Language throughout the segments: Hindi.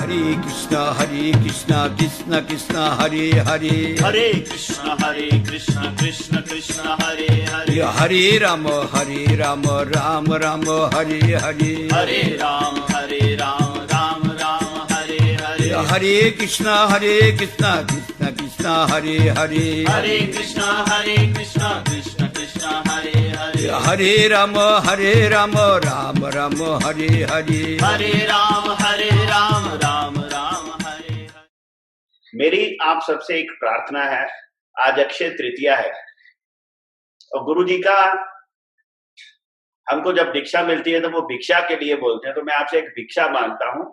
कृष्णा कृष्णा हरे हरे, हरे कृष्णा कृष्ण कृष्ण हरे हरे, हरे राम राम राम हरे हरे, हरे राम राम राम हरे हरे, हरे कृष्णा कृष्णा कृष्णा हरे हरे, हरे कृष्णा कृष्ण कृष्ण हरे हरे, हरे राम राम राम हरे हरे, हरे राम राम हरे हरे। मेरी आप सबसे एक प्रार्थना है, आज अक्षय तृतीया है और गुरु जी का हमको जब दीक्षा मिलती है तो वो भिक्षा के लिए बोलते हैं, तो मैं आपसे एक भिक्षा मांगता हूं,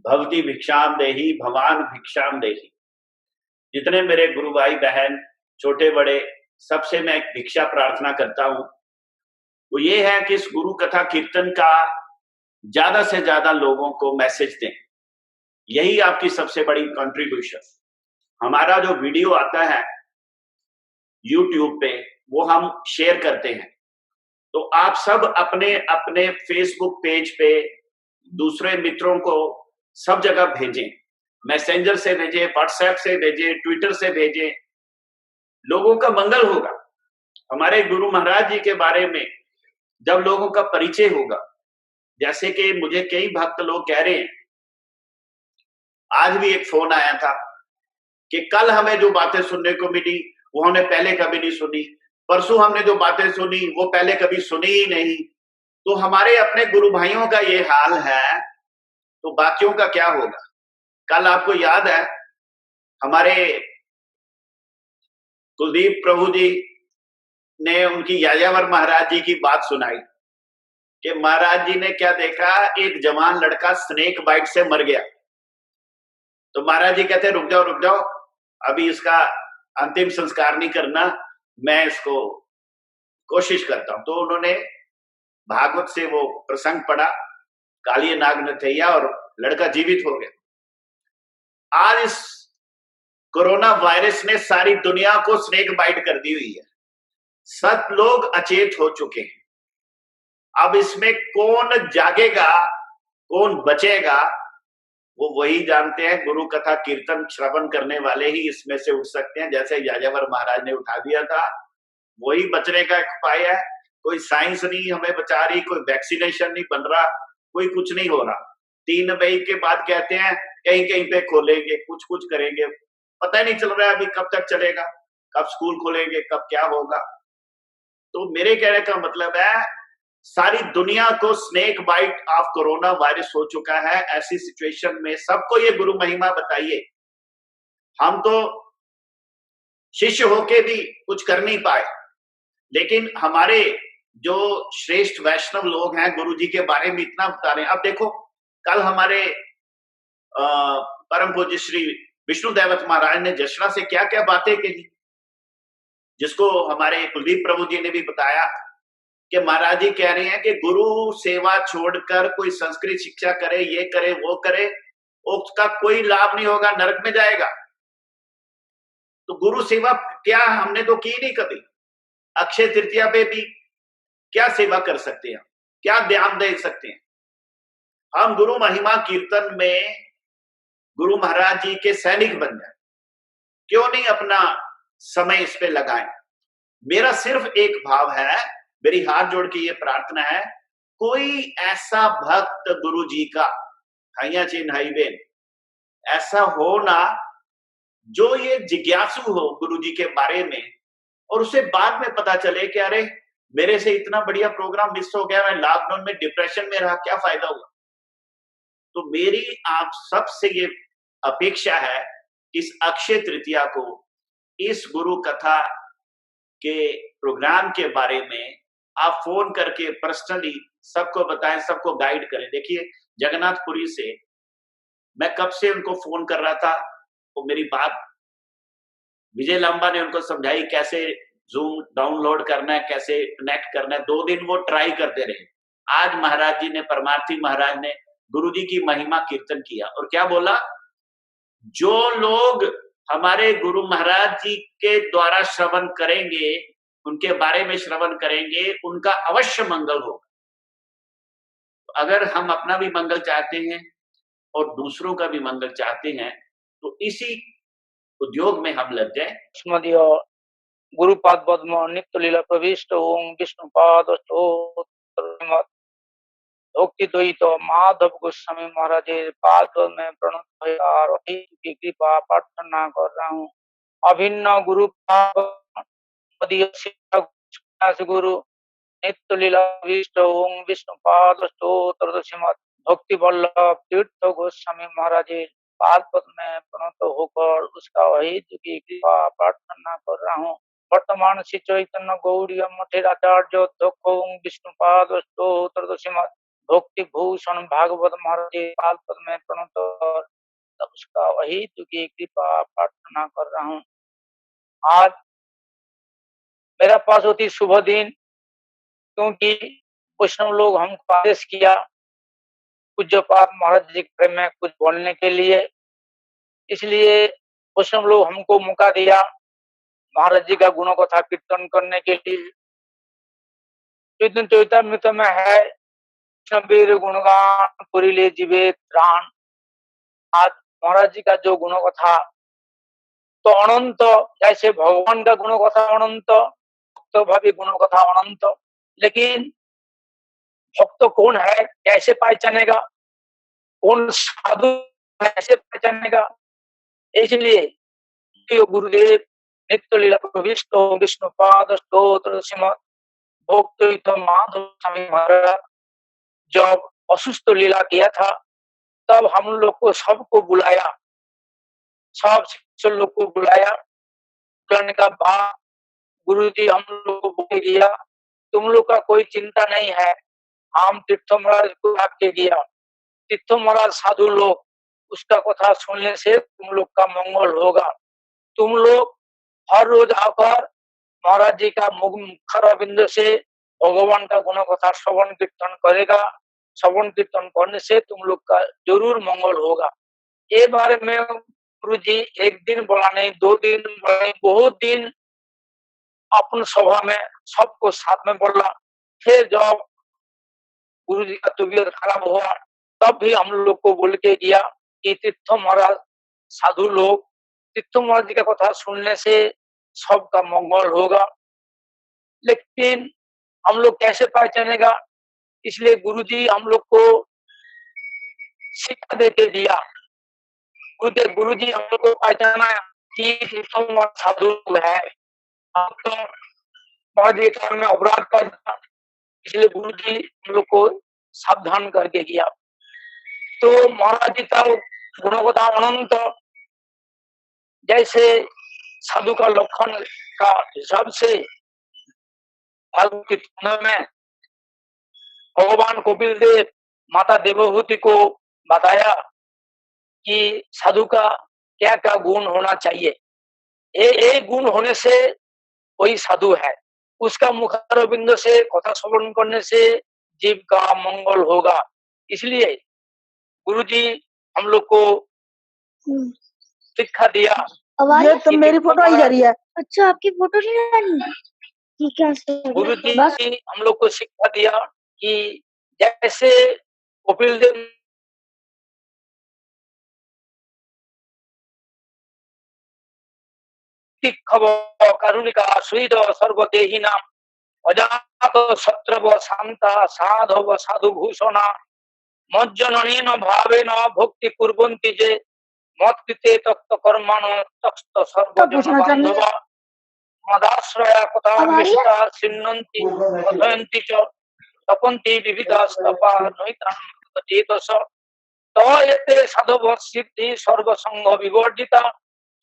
भवती भिक्षाम देहि भवान भिक्षाम देहि। जितने मेरे गुरु भाई बहन छोटे बड़े सबसे मैं एक भिक्षा प्रार्थना करता हूं, वो ये है कि इस गुरु कथा कीर्तन का ज्यादा से ज्यादा लोगों को मैसेज दें। यही आपकी सबसे बड़ी कंट्रीब्यूशन। हमारा जो वीडियो आता है यूट्यूब पे वो हम शेयर करते हैं, तो आप सब अपने अपने फेसबुक पेज पे दूसरे मित्रों को सब जगह भेजें, मैसेंजर से भेजें, व्हाट्सएप से भेजें, ट्विटर से भेजें। लोगों का मंगल होगा। हमारे गुरु महाराज जी के बारे में जब लोगों का परिचय होगा, जैसे कि मुझे कई भक्त लोग कह रहे हैं, आज भी एक फोन आया था कि कल हमें जो बातें सुनने को मिली वो हमने पहले कभी नहीं सुनी, परसों हमने जो बातें सुनी वो पहले कभी सुनी ही नहीं। तो हमारे अपने गुरु भाइयों का ये हाल है, तो बाकियों का क्या होगा। कल आपको याद है हमारे कुलदीप प्रभु जी ने उनकी यायावर महाराज जी की बात सुनाई कि महाराज जी ने क्या देखा, एक जवान लड़का स्नेक बाइट से मर गया। तो महाराज जी कहते रुक जाओ, अभी इसका अंतिम संस्कार नहीं करना, मैं इसको कोशिश करता हूं। तो उन्होंने भागवत से वो प्रसंग पढ़ा, कालिय नाग नथैया, और लड़का जीवित हो गया। आज इस कोरोना वायरस ने सारी दुनिया को स्नेक बाइट कर दी हुई है, सब लोग अचेत हो चुके हैं। अब इसमें कौन जागेगा, कौन बचेगा, वो वही जानते हैं। गुरु कथा कीर्तन श्रवण करने वाले ही इसमें से उठ सकते हैं, जैसे यायावर महाराज ने उठा दिया था। वही बचने का एक उपाय है। कोई साइंस नहीं हमें बचा रही, कोई वैक्सीनेशन नहीं बन रहा, कोई कुछ नहीं हो रहा। 3 मई के बाद कहते हैं कहीं कहीं पे खोलेंगे, कुछ करेंगे, पता ही नहीं चल रहा है अभी कब तक चलेगा, कब स्कूल खोलेंगे, कब क्या होगा। तो मेरे कहने का मतलब है, सारी दुनिया को snake bite of corona virus हो चुका है। ऐसी सिचुएशन में सबको ये गुरु महिमा बताइए। हम तो शिष्य होके भी कुछ कर नहीं पाए, लेकिन हमारे जो श्रेष्ठ वैष्णव लोग हैं गुरु जी के बारे में इतना बता रहे हैं। अब देखो, कल हमारे परम पूज्य श्री विष्णु दैवत महाराज ने जशना से क्या क्या बातें कही, जिसको हमारे कुलदीप प्रभु जी ने भी बताया कि महाराज जी कह रहे हैं कि गुरु सेवा छोड़कर कोई संस्कृत शिक्षा करे, ये करे, वो करे, उसका कोई लाभ नहीं होगा, नरक में जाएगा। तो गुरु सेवा क्या हमने तो की नहीं कभी। अक्षय तृतीया पे भी क्या सेवा कर सकते हैं, क्या ध्यान दे सकते हैं। हम गुरु महिमा कीर्तन में गुरु महाराज जी के सैनिक बन जाए, क्यों नहीं अपना समय इस पे लगाएं। मेरा सिर्फ एक भाव है, मेरी हाथ जोड़ के ये प्रार्थना है, कोई ऐसा भक्त गुरु जी का हाइया चिन्ह हाईबेन ऐसा हो ना जो ये जिज्ञासु हो गुरु जी के बारे में, और उसे बाद में पता चले कि अरे मेरे से इतना बढ़िया प्रोग्राम मिस हो गया, मैं लॉकडाउन में डिप्रेशन में रहा, क्या फायदा हुआ। तो मेरी आप सबसे ये अपेक्षा है, इस अक्षय तृतीया को इस गुरु कथा के प्रोग्राम के बारे में आप फोन करके पर्सनली सबको बताएं, सबको गाइड करें। देखिए, जगन्नाथपुरी से मैं कब से उनको फोन कर रहा था, वो मेरी बात विजय लांबा ने उनको समझाई कैसे जूम डाउनलोड करना है, कैसे कनेक्ट करना है। 2 दिन वो ट्राई करते रहे। आज महाराज जी ने, परमार्थी महाराज ने गुरु जी की महिमा कीर्तन किया और क्या बोला, जो लोग हमारे गुरु महाराज जी के द्वारा श्रवण करेंगे, उनके बारे में श्रवण करेंगे, उनका अवश्य मंगल होगा। अगर हम अपना भी मंगल चाहते हैं और दूसरों का भी मंगल चाहते हैं, तो इसी उद्योग में हम लग जाएं। स्मदीय गुरुपाद पद्म नित्य लीला प्रविष्ट ओम विष्णुपाद स्तोत्र भक्ति द्वैत माधव गोस्वामी महाराज पाद में प्रणत और की कृपा प्रार्थना कर रहा हूँ। अभिन्न गुरु गुरु नित्य लीला विष्ट ओम विष्णुपाद स्तोत्र श्रीमद भक्ति वल्लभ तीर्थ गोस्वामी महाराज पाद पद्म में प्रणत होकर उसका वही की कृपा प्रार्थना कर रहा हूँ। वर्तमान श्री चैतन्य गौड़ी मठेर आचार्य अध्यक्ष ओम विष्णुपाद स्तोत्र श्रीमद भक्ति भूषण भागवत महाराज पाद पद्म में प्रणत उसका वही की कृपा प्रार्थना कर रहा हूँ। आज मेरा पास होती शुभ दिन, क्योंकि वैष्णव लोग हमको आदेश किया पूज्यपाद महाराज जी के बारे में कुछ बोलने के लिए, इसलिए वैष्णव लोग हमको मौका दिया महाराज जी का गुणों कथा कीर्तन करने के लिए। चैतन्य में है वीर गुणगान पुरीले जीवे त्राण। आज महाराज जी का जो गुणों कथा तो अनंत, जैसे भगवान का गुणों कथा अनंत, भक्त भावी गुणों कथा अनंत, लेकिन भक्त कौन है कैसे पहचानेगा, कौन साधु कैसे पहचानेगा? इसलिए गुरुदेव नित्य लीला प्रविष्ट विष्णुपाद स्तोत्र श्रीमद भक्त माधव स्वामी महाराज जब अସୁস্থ लीला किया था, तब हम लोग को सबको बुलाया, सब शिष्य लोग को बुलाया। बुलाने का बाद गुरु जी हम लोग को बोल दिया, तुम लोग का कोई चिंता नहीं है, हम तीर्थ महाराज को आके दिया। तीर्थ महाराज साधु लोग, उसका कथा सुनने से तुम लोग का मंगल होगा। तुम लोग हर रोज आकर महाराज जी का मुखर बिंदु से भगवान का गुण कथा श्रवण कीर्तन करेगा। श्रवण कीर्तन करने से तुम लोग का जरूर मंगल होगा। ये बारे में गुरु जी एक दिन बोला नहीं, 2 दिन बोला नहीं, बहुत दिन अपन सभा में सबको साथ में बोला। फिर जब गुरु जी का तबीयत खराब हुआ, तब भी हम लोग को बोल के दिया कि तीर्थ महाराज साधु लोग, तीर्थ महाराज जी का कथा सुनने से सबका मंगल होगा। लेकिन हम लोग कैसे पहचानेगा? इसलिए गुरु जी हम लोग को शिक्षा देके दिया। गुरु जी हम लोग को पहचाना कि तीर्थ महाराज साधु लोग है, हम तो महाराज जी में अपराध करता, इसलिए गुरु जी हम लोग को सावधान करके दिया। तो महाराज जी का गुणवत्ता अनंत, जैसे साधु का लक्षण का हिसाब से भागवत में भगवान कपिल देव माता देवहूति को बताया कि साधु का क्या क्या गुण होना चाहिए। एक गुण होने से वही साधु है, उसका मुखारविंद से कथा श्रवण करने से जीव का मंगल होगा। इसलिए गुरु जी हम लोग को शिक्षा दिया। ये तो मेरी फोटो आई जा रही है। अच्छा, आपकी फोटो नहीं आ रही है? ठीक है। गुरु जी हम लोग को शिक्षा दिया कि जैसे कपिल देव करुणिका श्रीद सर्वदेही नाम अजात शत्रव शांता साधव साधु भूषणा मज्जननेन भावेन भक्ति कुर्वन्ति जे मत्कृते तत्त कर्माणो तस्त सर्वजन बान्धव मदाश्रया कथामिष्टा सिन्नन्ति अध्ययन्ति च तपन्ति विविधास्तपा नैतान् चेतस तयते साधव सिद्धि सर्वसंग विवर्जिता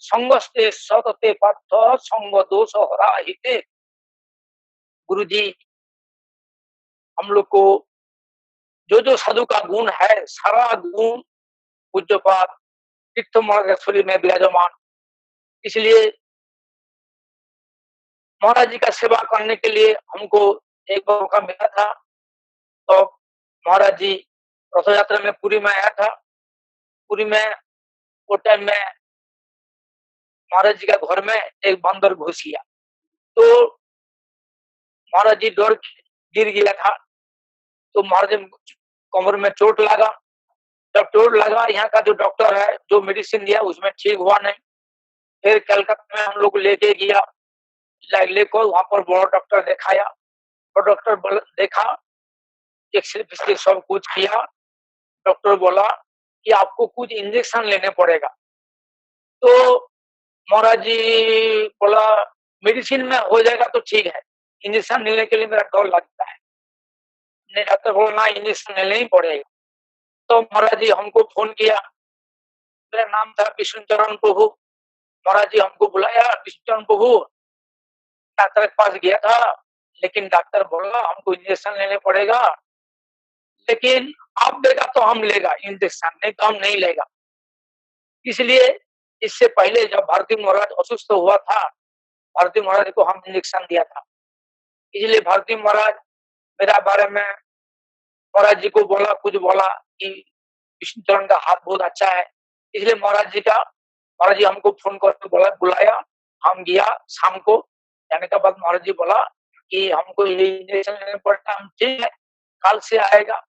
संगस्ते सतते पार्थ संग दोष हराहिते। गुरु जी हम लोग को जो साधु का गुण है, सारा गुण पूज्यपाद तीर्थ महाराज में विराजमान। इसलिए महाराज जी का सेवा करने के लिए हमको एक मौका मिला था। तो महाराज जी रथ यात्रा में पुरी में आया था। पुरी में वो टाइम में महाराज जी का घर में एक बंदर घुस गया, तो महाराज जी डर गिर गया था। तो महाराज जी कमर में चोट लगा, जब चोट लगा, यहाँ का जो डॉक्टर है जो मेडिसिन दिया उसमें ठीक हुआ नहीं, फिर कलकत्ता में हम लोग लेके गया, लेकर वहां पर बड़ा डॉक्टर दिखाया। और डॉक्टर देखा, एक्सरे फिक्सरे सब कुछ किया। डॉक्टर बोला कि आपको कुछ इंजेक्शन लेने पड़ेगा। तो महाराज जी बोला मेडिसिन में हो जाएगा तो ठीक है, इंजेक्शन लेने के लिए मेरा डर लगता है। नहीं, डॉक्टर बोला ना, इंजेक्शन लेना ही पड़ेगा। तो महाराज जी हमको फोन किया, मेरा नाम था विष्णुचरण प्रभु। महाराज जी हमको बुलाया, विष्णुचरण प्रभु डॉक्टर के पास गया था, लेकिन डॉक्टर बोला हमको इंजेक्शन लेने पड़ेगा, लेकिन आप देगा तो हम लेगा इंजेक्शन, नहीं तो हम नहीं लेगा। इसलिए इससे पहले जब भारती महाराज असुस्थ हुआ था, भारती महाराज को हम इंजेक्शन दिया था। इसलिए भारती महाराज मेरा बारे में महाराज जी को बोला, कुछ बोला कि विष्णुचरण का हाथ बहुत अच्छा है। इसलिए महाराज जी हमको फोन करके बुलाया। हम गया शाम को, जाने के बाद महाराज जी बोला कि हमको ये इंजेक्शन लेने पड़ता है, हम ठीक है कल से आएगा।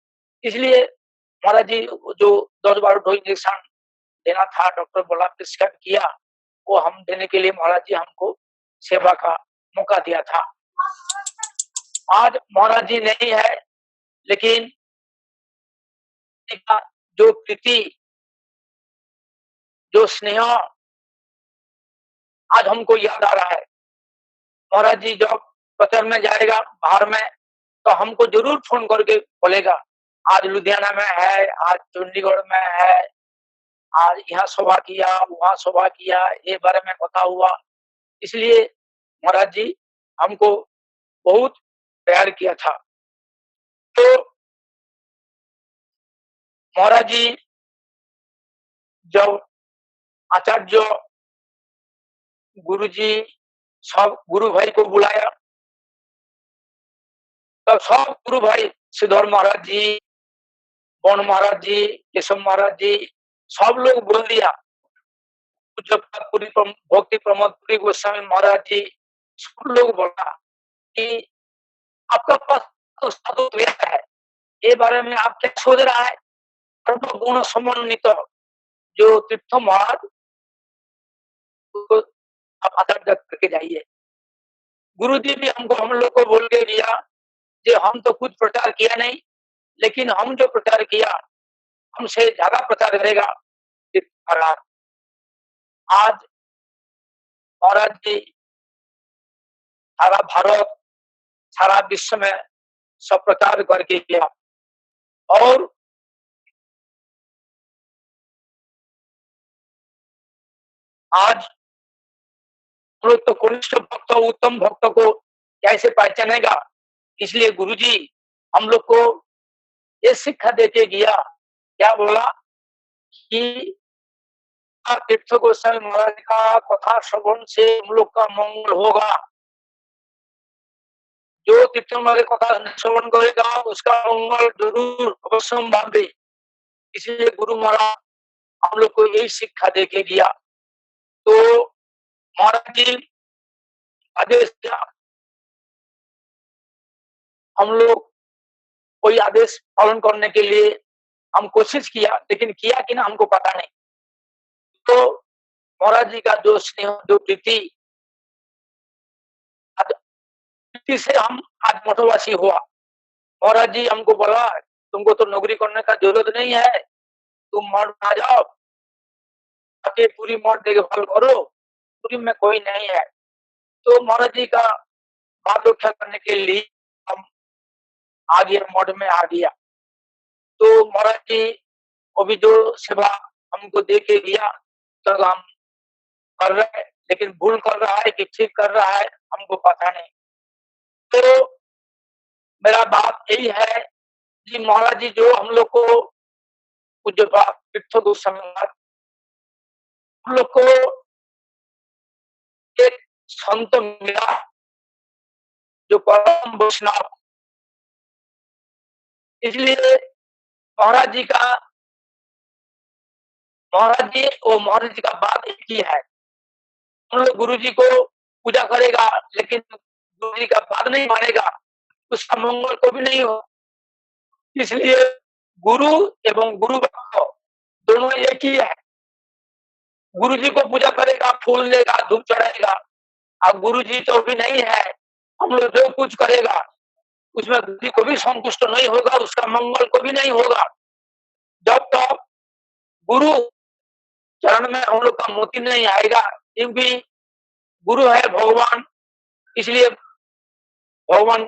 इसलिए महाराज जी जो 10-12 इंजेक्शन देना था, डॉक्टर बोला प्रिस्क्राइब किया, वो हम देने के लिए महाराज जी हमको सेवा का मौका दिया था। आज महाराज जी नहीं है, लेकिन जो प्रीति, जो स्नेह आज हमको याद आ रहा है। महाराज जी जब प्रचार में जाएगा बाहर में, तो हमको जरूर फोन करके बोलेगा आज लुधियाना में है, आज चंडीगढ़ में है, आज यहाँ सभा किया, वहां सभा किया, ये बारे में पता हुआ। इसलिए महाराज जी हमको बहुत प्यार किया था। तो महाराज जी जब आचार्य गुरु जी सब गुरु भाई को बुलाया, तब सब गुरु भाई सिद्धौर महाराज जी, बन महाराज जी, केशव महाराज जी, सब लोग बोल दिया। भक्ति प्रमोद पुरी गोस्वामी महाराज जी, सब लोग बोला कि आपका पास तो साधु है, ये बारे में आप क्या सोच रहा है? गुण समन्वित जो तीर्थ महाराज को आप आदर करके जाइए। गुरु जी भी हमको, हम लोग को बोल के दिया कि हम तो कुछ प्रचार किया नहीं, लेकिन हम जो प्रचार किया हमसे ज्यादा प्रचार करेगा महाराज। आज महाराज जी सारा भारत, सारा विश्व में सब प्रचार करके किया। और आज हम लोग तो कनिष्ठ भक्त, उत्तम भक्त को कैसे पहचानेगा? इसलिए गुरुजी हम लोग को ये शिक्षा देके गया, क्या बोला कि तीर्थ गोस्वामी महाराज का कथा श्रवण से हम लोग का मंगल होगा। जो तीर्थ महाराज कथा श्रवण करेगा उसका मंगल जरूर अवश्य भावे। इसलिए गुरु महाराज हम लोग को यही शिक्षा देके दिया। तो महाराज जी आदेश दिया, हम लोग कोई आदेश पालन करने के लिए हम कोशिश किया, लेकिन किया कि ना हमको पता नहीं। तो महाराज जी का जो स्नेह, जो प्रीति से हम आज मठवासी हुआ। महाराज जी हमको बोला तुमको तो नौकरी करने का जरूरत नहीं है, तुम मठ में आ जाओ, आके पूरी मठ देखभाल करो, पूरी में कोई नहीं है। तो महाराज जी का बात रक्षा करने के लिए हम आ गया, मठ में आ गया। तो महाराज जी अभी जो सेवा हमको दे के दिया तो हम कर रहे हैं, लेकिन भूल कर रहा है कि ठीक कर रहा है हमको पता नहीं। तो मेरा बात यही है कि महाराज जी जो हम लोग को पूज्य तीर्थ गोस्वामी हम लोग को एक संत मिला जो परम वैष्णव। इसलिए महाराज जी और महाराज जी का बात एक ही है। हम लोग गुरु जी को पूजा करेगा, लेकिन गुरु जी का बात नहीं मानेगा, उसका मंगल को भी नहीं हो। इसलिए गुरु एवं गुरु भक्त दोनों एक ही है। गुरु जी को पूजा करेगा, फूल देगा, धूप चढ़ाएगा। अब गुरु जी तो भी नहीं है, हम लोग जो कुछ करेगा उसमें गुरु जी को भी संतुष्ट नहीं होगा, उसका मंगल को भी नहीं होगा। जब तक गुरु चरण में हम लोग का मोती नहीं आएगा, क्योंकि गुरु है भगवान, इसलिए भगवान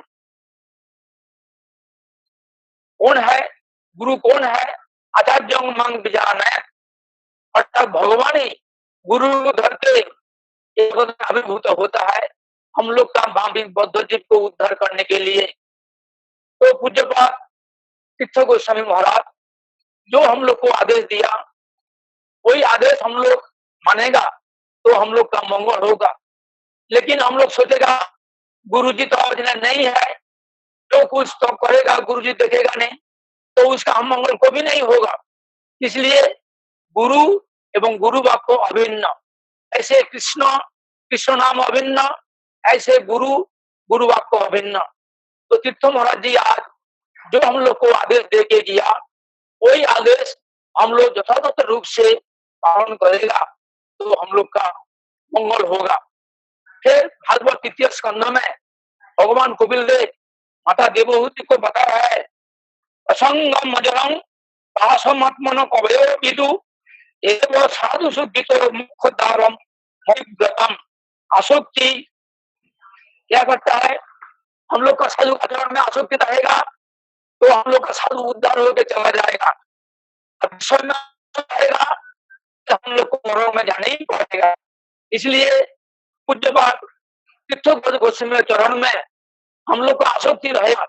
कौन है, गुरु कौन है, आचार्य मंग विजान है, अर्थात भगवान ही गुरु धर के अभिभूत होता है हम लोग का भावी बौद्ध जीव को उद्धार करने के लिए। तो पूज्यपाद तीर्थ गोस्वामी महाराज जो हम लोग को आदेश दिया, वही आदेश हम लोग मानेगा तो हम लोग का मंगल होगा। लेकिन हम लोग सोचेगा गुरु जी तो आज नहीं है, तो कुछ तो करेगा, गुरु जी देखेगा नहीं, तो उसका हम मंगल को भी नहीं होगा। इसलिए गुरु एवं गुरु वाक्य अभिन्न, ऐसे कृष्ण नाम अभिन्न, ऐसे गुरु गुरु वाक्य अभिन्न। तो तीर्थ महाराज जी आज जो हम लोग को आदेश दे के गया, वही आदेश हम लोग यथार्थ रूप से पालन करेगा तो हम लोग का मंगल होगा। फिर भागवत तृतीय स्कंध में भगवान कपिल देव माता देवहूति को बताया है, असंगम मजरंग पाशमात्मन कवयो विदु एवं साधु सुखितो मुख दारम व्रतम। आसक्ति क्या करता है, हम लोग का साधु आचरण में आसक्ति रहेगा तो हम लोग का साधु उद्धार होकर चला जाएगा। विषय में रहेगा तो हम लोग को नरक में जाना ही पड़ेगा। इसलिए पूज्यपाद तीर्थ गोस्वामी चरण में हम लोग का आसक्ति रहेगा।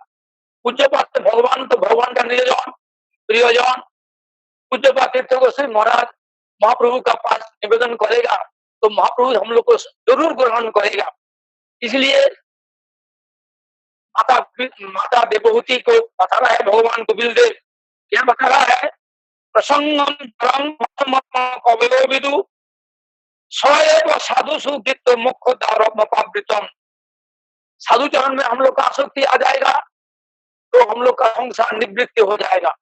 पूज्यपाद भगवान तो भगवान का नियोजन प्रियजन, पूज्यपाद तीर्थ गोस्वामी महाराज महाप्रभु का पास निवेदन करेगा तो महाप्रभु हम लोग को जरूर ग्रहण करेगा। इसलिए माता देवहूति को बता रहा है भगवान कपिल देव, क्या बता रहा है, प्रसंगम कवयो विदु सएव साधु सुखित मुख दारमपावृतम। साधु चरण में हम लोग का आसक्ति आ जाएगा तो हम लोग का संसार निवृत्ति हो जाएगा।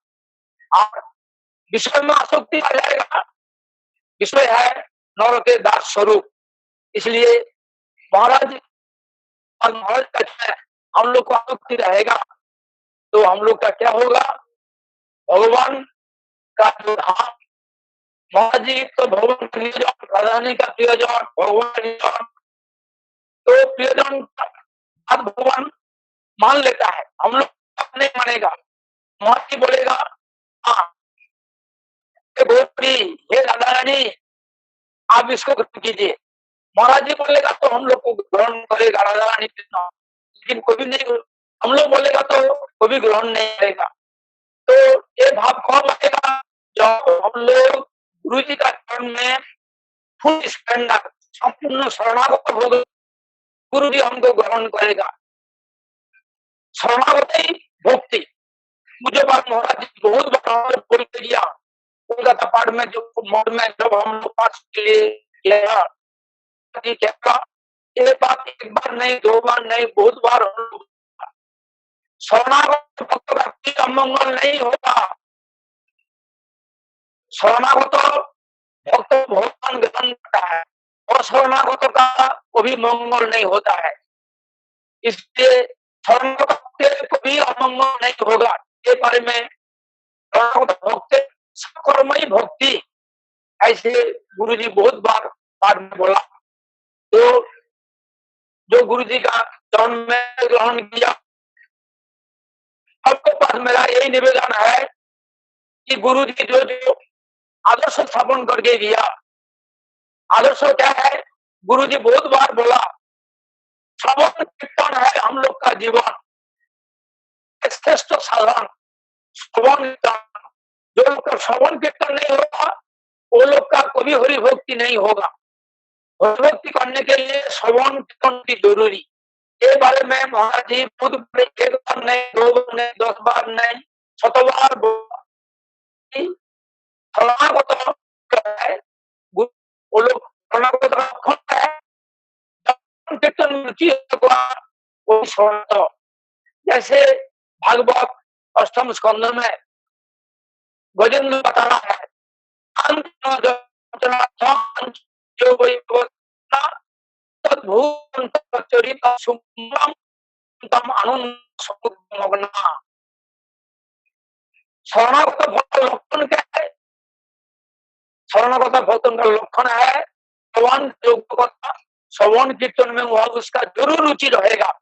और विषय में आसक्ति आ जाएगा, विषय है नर के दास स्वरूप। इसलिए महाराज का हम लोग को आसक्ति रहेगा तो हम लोग का क्या होगा, भगवान का जो धाम, महाराज जी तो भगवान का प्रियजन, राधारानी का प्रियजन, भगवान प्रियजन, तो प्रियजन का भगवान मान लेता है, हम लोग नहीं मानेगा। महाराज जी बोलेगा हाँ हे राधारानी आप इसको ग्रहण कीजिए, महाराज जी बोलेगा तो हम लोग को ग्रहण करेगा राधारानी कृष्ण, लेकिन कोई भी नहीं, हम लोग बोलेगा तो कोई भी ग्रहण नहीं करेगा। तो ये भाव कौन आएगा, जब हम लोग गुरु जी का चरण में फुल स्पेंडर संपूर्ण शरणागत हो गए, गुरु जी हमको ग्रहण करेगा। शरणागत ही भक्ति। मुझे बात महाराज जी बहुत बार बोल के गया, कोलकाता पाठ में जब हम लोग पाठ के लिए एक बार नहीं, दो बार नहीं, बहुत बार शरणागत भक्त व्यक्ति का मंगल नहीं होता। शरणागत भक्त भगवान ग्रहण करता है और शरणागत का कभी मंगल नहीं होता है। इसलिए शरणागत को भी अमंगल नहीं होगा। ये बारे में शरणागत भक्त सकर्मयी भक्ति, ऐसे गुरु जी बहुत बार पाठ में बोला। तो जो गुरु जी का चरण में ग्रहण किया, आपके पास मेरा यही निवेदन है कि गुरु जी जो जो आदर्श स्थापन करके गया, आदर्श क्या है, गुरु जी बहुत बार बोला श्रवण कीर्तन है हम लोग का जीवन, श्रेष्ठ साधन श्रवण कीर्तन। जो लोग का श्रवण कीर्तन नहीं होगा वो लोग का कभी हरि भक्ति नहीं होगा। हरि भक्ति करने के लिए श्रवण कीर्तन की जरूरी। ये बारे में महाराज जी खुद एक बार नहीं, दो बार नहीं, 10 बार नहीं, 100 बार वो लोग जैसे भागवत अष्टम स्कंद में गजेंद्र बता रहा है, सुमम तम आनंद समुद्र मग्ना। शरणागत भक्त लक्षण क्या है? शरणागत भक्तों का लक्षण है भगवान योग्यता श्रवण कीर्तन में वह उसका जरूर रुचि रहेगा।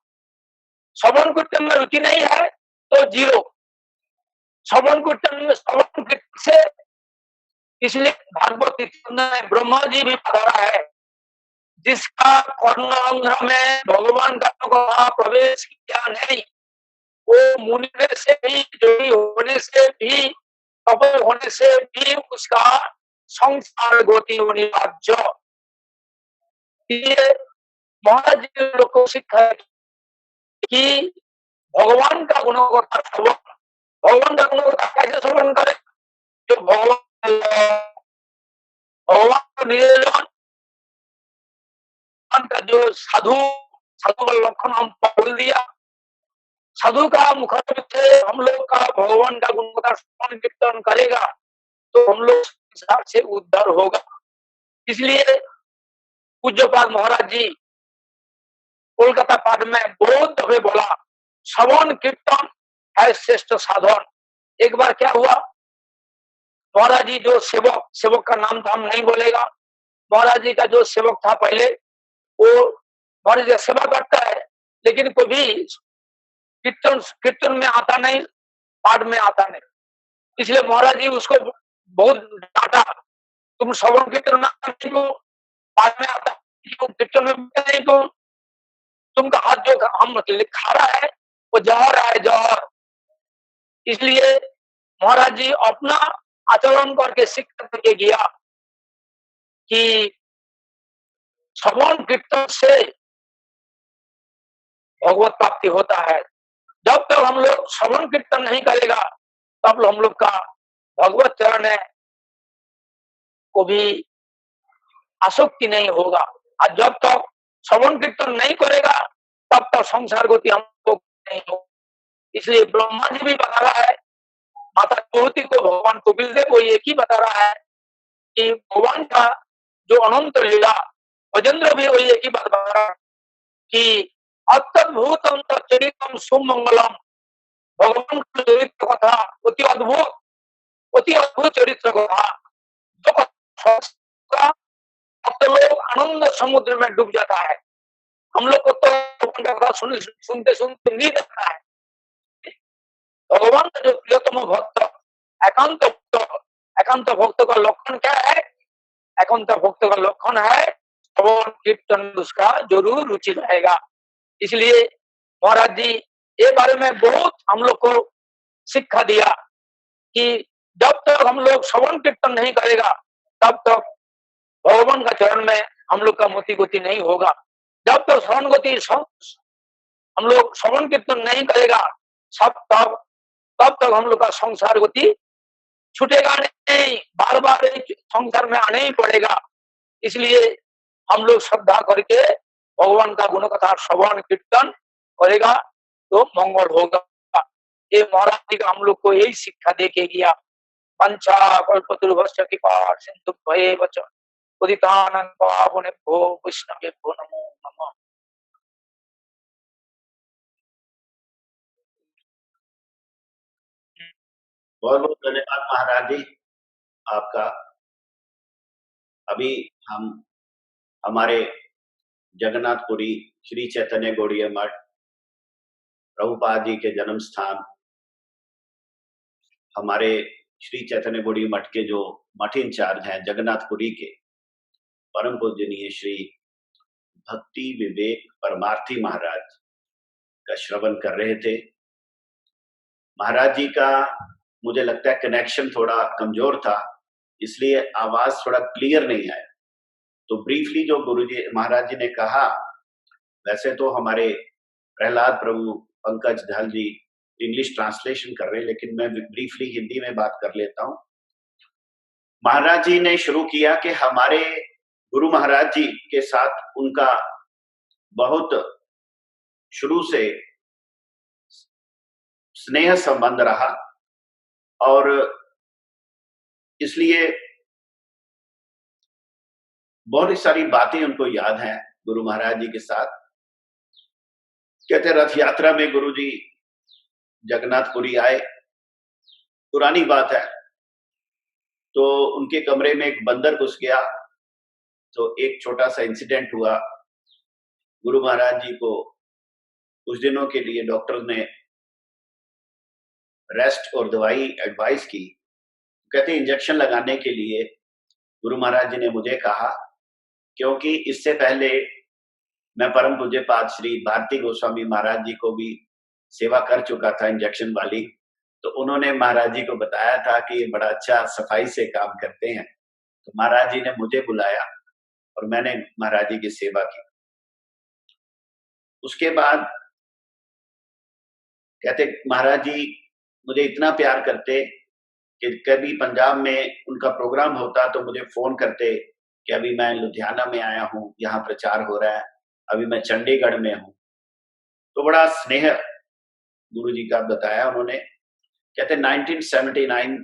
श्रवण कीर्तन में रुचि नहीं है तो जीरो। श्रवण कीर्तन से, इसलिए भागवत में ब्रह्मा जी भी पधारा है, जिसका कर्णांग में भगवान का प्रवेश किया नहीं, वो मुनि से भी, जोगी होने से भी, कपल होने से भी उसका संसार गति अनिवार्य। ये महाराज जी लोग को शिक्षा है कि भगवान का गुणगाथा श्रवण, भगवान का गुणगाथा कैसे श्रवण करें? जो भगवान का निवेदन का जो साधु का लक्षण हम बोल दिया, साधु का मुखर से हम लोग का भगवान का गुणगाथा श्रवण कीर्तन करेगा तो हम लोग संसार से उद्धार होगा। इसलिए पूज्यपाद महाराज जी कोलकाता पाठ में बहुत दफे बोला श्रवण कीर्तन है श्रेष्ठ साधन। एक बार क्या हुआ, महाराज जी जो सेवक का नाम तो हम नहीं बोलेगा, महाराज जी का जो सेवक था पहले, वो महाराज जी सेवा करता है लेकिन कभी कीर्तन में आता नहीं, पाठ में आता नहीं। इसलिए महाराज जी उसको बहुत डांटा, तुम श्रवण कीर्तन में नहीं क्यों, पाठ में आता क्यों, कीर्तन में नहीं क्यों, तुमका हाथ जो हम खा रहा है वो जहर है, जहर। इसलिए महाराज जी अपना आचरण करके सिख करके गया कि श्रवण कीर्तन से भगवत प्राप्ति होता है। जब तक हम लोग श्रवण कीर्तन नहीं करेगा तब हम लोग का भगवत चरण है को भी आसक्ति नहीं होगा, और जब तक श्रवण कीर्तन नहीं करेगा तब तक संसार गति हमको नहीं होगा। इसलिए ब्रह्मा जी भी बता रहा है, माता विभूति को भगवान कपिल देव को एक ही बता रहा है कि भगवान का जो अनंत लीला, भजेंद्र भी वही एक ही बात बता रहा है कि अत्यद्भुतम चरितम सुमंगलम, भगवान का चरित्र कथा अति अद्भुत चरित्र कथा, जो लोग आनंद समुद्र में डूब जाता है। हम लोग को तो सुनते सुनते नींद आता है। भगवान का जो प्रियतम भक्त एकांत भक्त का लक्षण क्या है? एकांत भक्त का लक्षण है श्रवण कीर्तन, उसका जरूर रुचि रहेगा। इसलिए महाराज जी ये बारे में बहुत हम लोग को शिक्षा दिया कि जब तक हम लोग श्रवण कीर्तन नहीं करेगा तब तक भगवान का चरण में हम लोग का मोती गति नहीं होगा। जब तक हम लोग श्रवण कीर्तन नहीं करेगा तब तक हम लोग का संसार गति छूटेगा नहीं, बार बार संसार में आने ही पड़ेगा। इसलिए हम लोग श्रद्धा करके भगवान का गुण कथा श्रवण कीर्तन करेगा तो मंगल होगा। ये महाराज जी का हम लोग को यही शिक्षा दे के गया। पंचा कल्पतरुभ्यश्च कृपा सिन्धुभ्यैव च पतितानां पावनेभ्यो वैष्णवेभ्यो नमो नमः। बहुत बहुत धन्यवाद महाराज जी आपका। अभी हम हमारे जगन्नाथपुरी श्री चैतन्य गौड़ीय मठ, प्रभुपाद जी के जन्म स्थान, हमारे श्री चैतन्य गौड़ीय मठ के जो मठ इंचार्ज हैं जगन्नाथपुरी के, परम पूजनीय श्री भक्ति विवेक परमार्थी महाराज का श्रवण कर रहे थे। महाराज जी का मुझे लगता है कनेक्शन थोड़ा कमजोर था, इसलिए आवाज थोड़ा क्लियर नहीं आया। तो ब्रीफली जो गुरुजी महाराज जी ने कहा, वैसे तो हमारे प्रहलाद प्रभु पंकज धल जी इंग्लिश ट्रांसलेशन कर रहे हैं, लेकिन मैं ब्रीफली हिंदी में बात कर लेता हूं। महाराज जी ने शुरू किया कि हमारे गुरु महाराज जी के साथ उनका बहुत शुरू से स्नेह संबंध रहा और इसलिए बहुत सारी बातें उनको याद हैं गुरु महाराज जी के साथ। कहते रथ यात्रा में गुरुजी जगन्नाथपुरी आए, पुरानी बात है, तो उनके कमरे में एक बंदर घुस गया, तो एक छोटा सा इंसिडेंट हुआ। गुरु महाराज जी को कुछ दिनों के लिए डॉक्टर ने रेस्ट और दवाई एडवाइस की। कहते इंजेक्शन लगाने के लिए गुरु महाराज जी ने मुझे कहा, क्योंकि इससे पहले मैं परम पूज्य पाद श्री भारती गोस्वामी महाराज जी को भी सेवा कर चुका था इंजेक्शन वाली, तो उन्होंने महाराज जी को बताया था कि ये बड़ा अच्छा सफाई से काम करते हैं। तो महाराज जी ने मुझे बुलाया और मैंने महाराज जी की सेवा की। उसके बाद कहते महाराज जी मुझे इतना प्यार करते कि कभी पंजाब में उनका प्रोग्राम होता तो मुझे फोन करते कि अभी मैं लुधियाना में आया हूँ, यहाँ प्रचार हो रहा है, अभी मैं चंडीगढ़ में हूँ। तो बड़ा स्नेह गुरु जी का बताया उन्होंने। कहते 1979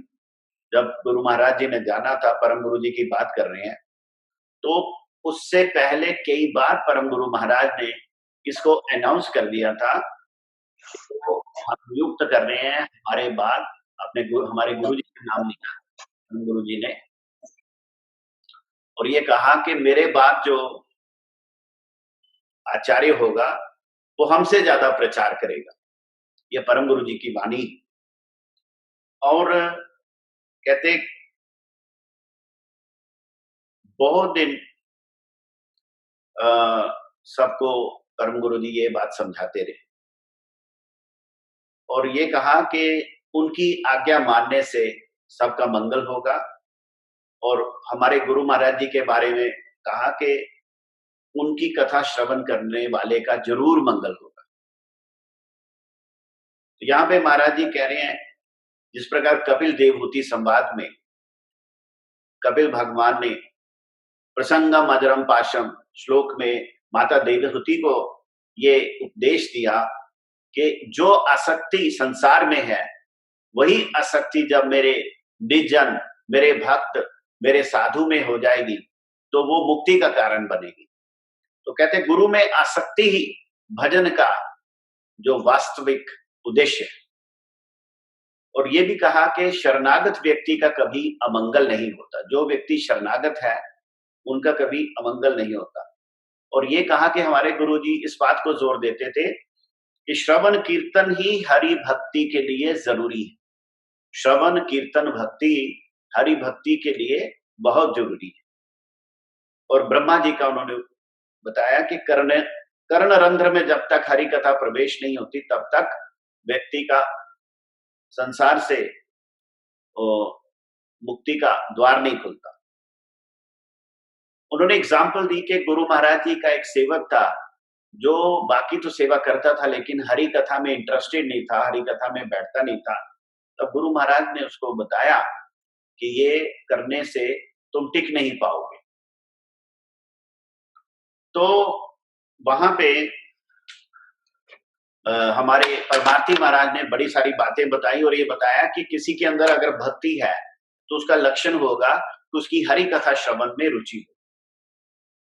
जब गुरु महाराज जी ने जाना था, परम गुरु जी की बात कर रहे हैं, तो उससे पहले कई बार परम गुरु महाराज ने इसको अनाउंस कर दिया था, तो हम नियुक्त कर रहे हैं हमारे बाद हमारे गुरु जी का नाम लिखा परम गुरु जी ने, और ये कहा कि मेरे बाद जो आचार्य होगा वो हमसे ज्यादा प्रचार करेगा। ये परम गुरु जी की वाणी। और कहते बहुत दिन सबको परम गुरु जी ये बात समझाते रहे और ये कहा कि उनकी आज्ञा मानने से सबका मंगल होगा। और हमारे गुरु महाराज जी के बारे में कहा कि उनकी कथा श्रवण करने वाले का जरूर मंगल होगा। तो यहाँ पे महाराज जी कह रहे हैं, जिस प्रकार कपिल देवहूति संवाद में कपिल भगवान ने प्रसंगम अजरम पाशम श्लोक में माता देवहूति को ये उपदेश दिया कि जो आसक्ति संसार में है वही आसक्ति जब मेरे निजन, मेरे भक्त, मेरे साधु में हो जाएगी तो वो मुक्ति का कारण बनेगी। तो कहते गुरु में आसक्ति ही भजन का जो वास्तविक उद्देश्य है। और ये भी कहा कि शरणागत व्यक्ति का कभी अमंगल नहीं होता। जो व्यक्ति शरणागत है उनका कभी अमंगल नहीं होता। और ये कहा कि हमारे गुरुजी इस बात को जोर देते थे कि श्रवण कीर्तन ही हरि भक्ति के लिए जरूरी है। श्रवण कीर्तन भक्ति हरि भक्ति के लिए बहुत जरूरी है। और ब्रह्मा जी का उन्होंने बताया कि कर्ण रंध्र में जब तक हरि कथा प्रवेश नहीं होती तब तक व्यक्ति का संसार से मुक्ति का द्वार नहीं खुलता। उन्होंने एग्जाम्पल दी कि गुरु महाराज जी का एक सेवक था जो बाकी तो सेवा करता था लेकिन हरि कथा में इंटरेस्टेड नहीं था, हरि कथा में बैठता नहीं था। तब गुरु महाराज ने उसको बताया कि ये करने से तुम टिक नहीं पाओगे। तो वहां पे हमारे परमार्थी महाराज ने बड़ी सारी बातें बताई और ये बताया कि किसी के अंदर अगर भक्ति है तो उसका लक्षण होगा कि उसकी हरि कथा श्रवण में रुचि हो।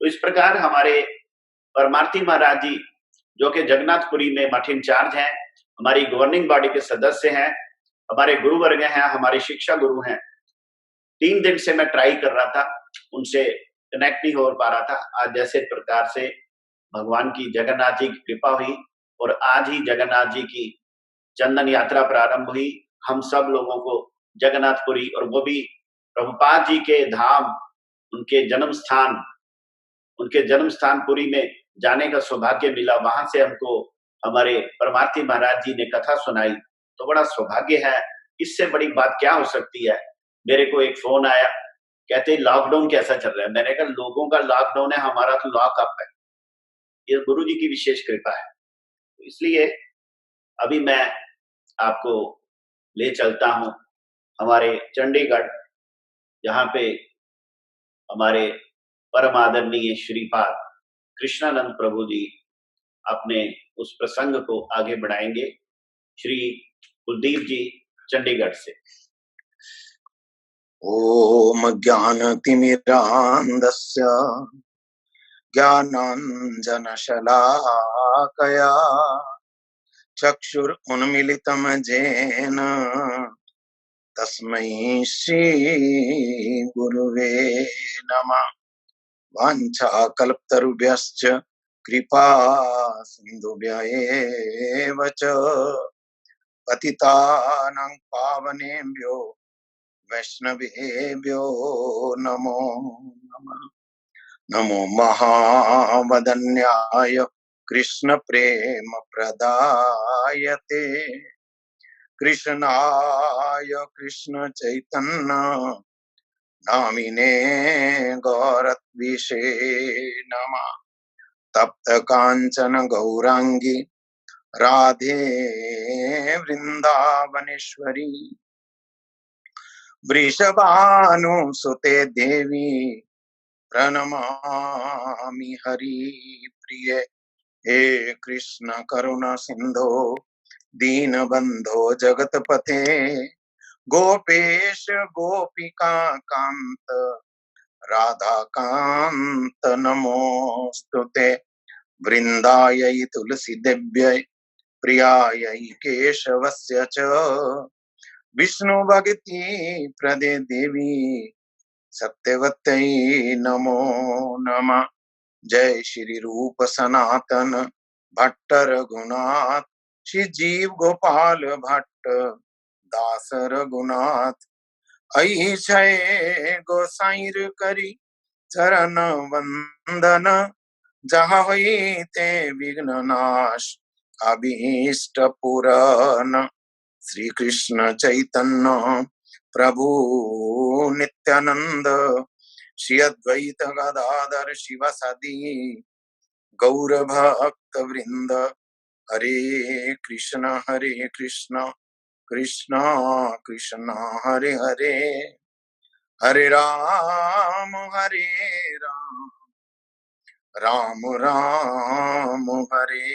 तो इस प्रकार हमारे परमार्थी महाराज जी जो कि जगन्नाथपुरी में मठ इंचार्ज हैं, हमारी गवर्निंग बॉडी के सदस्य हैं, हमारे गुरुवर्ग हैं, हमारे शिक्षा गुरु हैं। 3 दिन से मैं ट्राई कर रहा था, उनसे कनेक्ट नहीं हो पा रहा था। आज जैसे प्रकार से भगवान की जगन्नाथ जी की कृपा हुई और आज ही जगन्नाथ जी की चंदन यात्रा प्रारंभ हुई। हम सब लोगों को जगन्नाथपुरी और वो भी प्रभुपाद जी के धाम, उनके जन्म स्थान पुरी में जाने का सौभाग्य मिला। वहां से हमको हमारे परमार्थी महाराज जी ने कथा सुनाई, तो बड़ा सौभाग्य है। इससे बड़ी बात क्या हो सकती है। मेरे को एक फोन आया, कहते लॉकडाउन कैसा चल रहा है। मैंने कहा लोगों का लॉकडाउन है, हमारा तो लॉकअप है। ये गुरु जी की विशेष कृपा है। इसलिए अभी मैं आपको ले चलता हूं हमारे चंडीगढ़, जहां पे हमारे परम आदरणीय श्रीपाद कृष्णानंद प्रभु जी अपने उस प्रसंग को आगे बढ़ाएंगे। श्री कुलदीप जी चंडीगढ़ से। ओम ज्ञानतिमिरान्धस्य ज्ञानाञ्जनशलाकया चक्षुरुन्मीलितं येन तस्मै श्री गुरुवे नमः। वाञ्छाकल्पतरुभ्यश्च कृपा सिन्धुभ्येव च पतितानां पावनेभ्यो वैष्णवेभ्यो नमो नमः। नमो महावदन्याय कृष्ण प्रेम प्रदायते कृष्णाय कृष्ण चैतन्य नामिने गौरत्विषे नमः। तप्त कांचन गौरांगी राधे वृंदावनेश्वरी वृषभानुसुते देवी प्रणमामि हरि प्रिये। हे कृष्ण करुणा सिंधो दीनबंधो जगतपते गोपेश गोपिका कांत राधा कांत नमोस्तुते। वृंदायै तुलसी देव्यै प्रियायै केशवस्य च विष्णु भक्ति प्रदे देवी सत्यवत्यै नमो नमः। जय श्री रूप सनातन भट्ट रघुनाथ श्री जीव गोपाल भट्ट दास रघुनाथ ऐछय गोसाईर करी चरण वंदन जहाँ हुई ते विघ्न नाश अभीष्ट पुराण। श्री कृष्ण चैतन्य प्रभु नित्यानंद श्री अद्वैत गदाधर शिवसदि गौर भक्त वृंद। हरे कृष्ण कृष्ण कृष्ण हरे हरे हरे राम राम राम हरे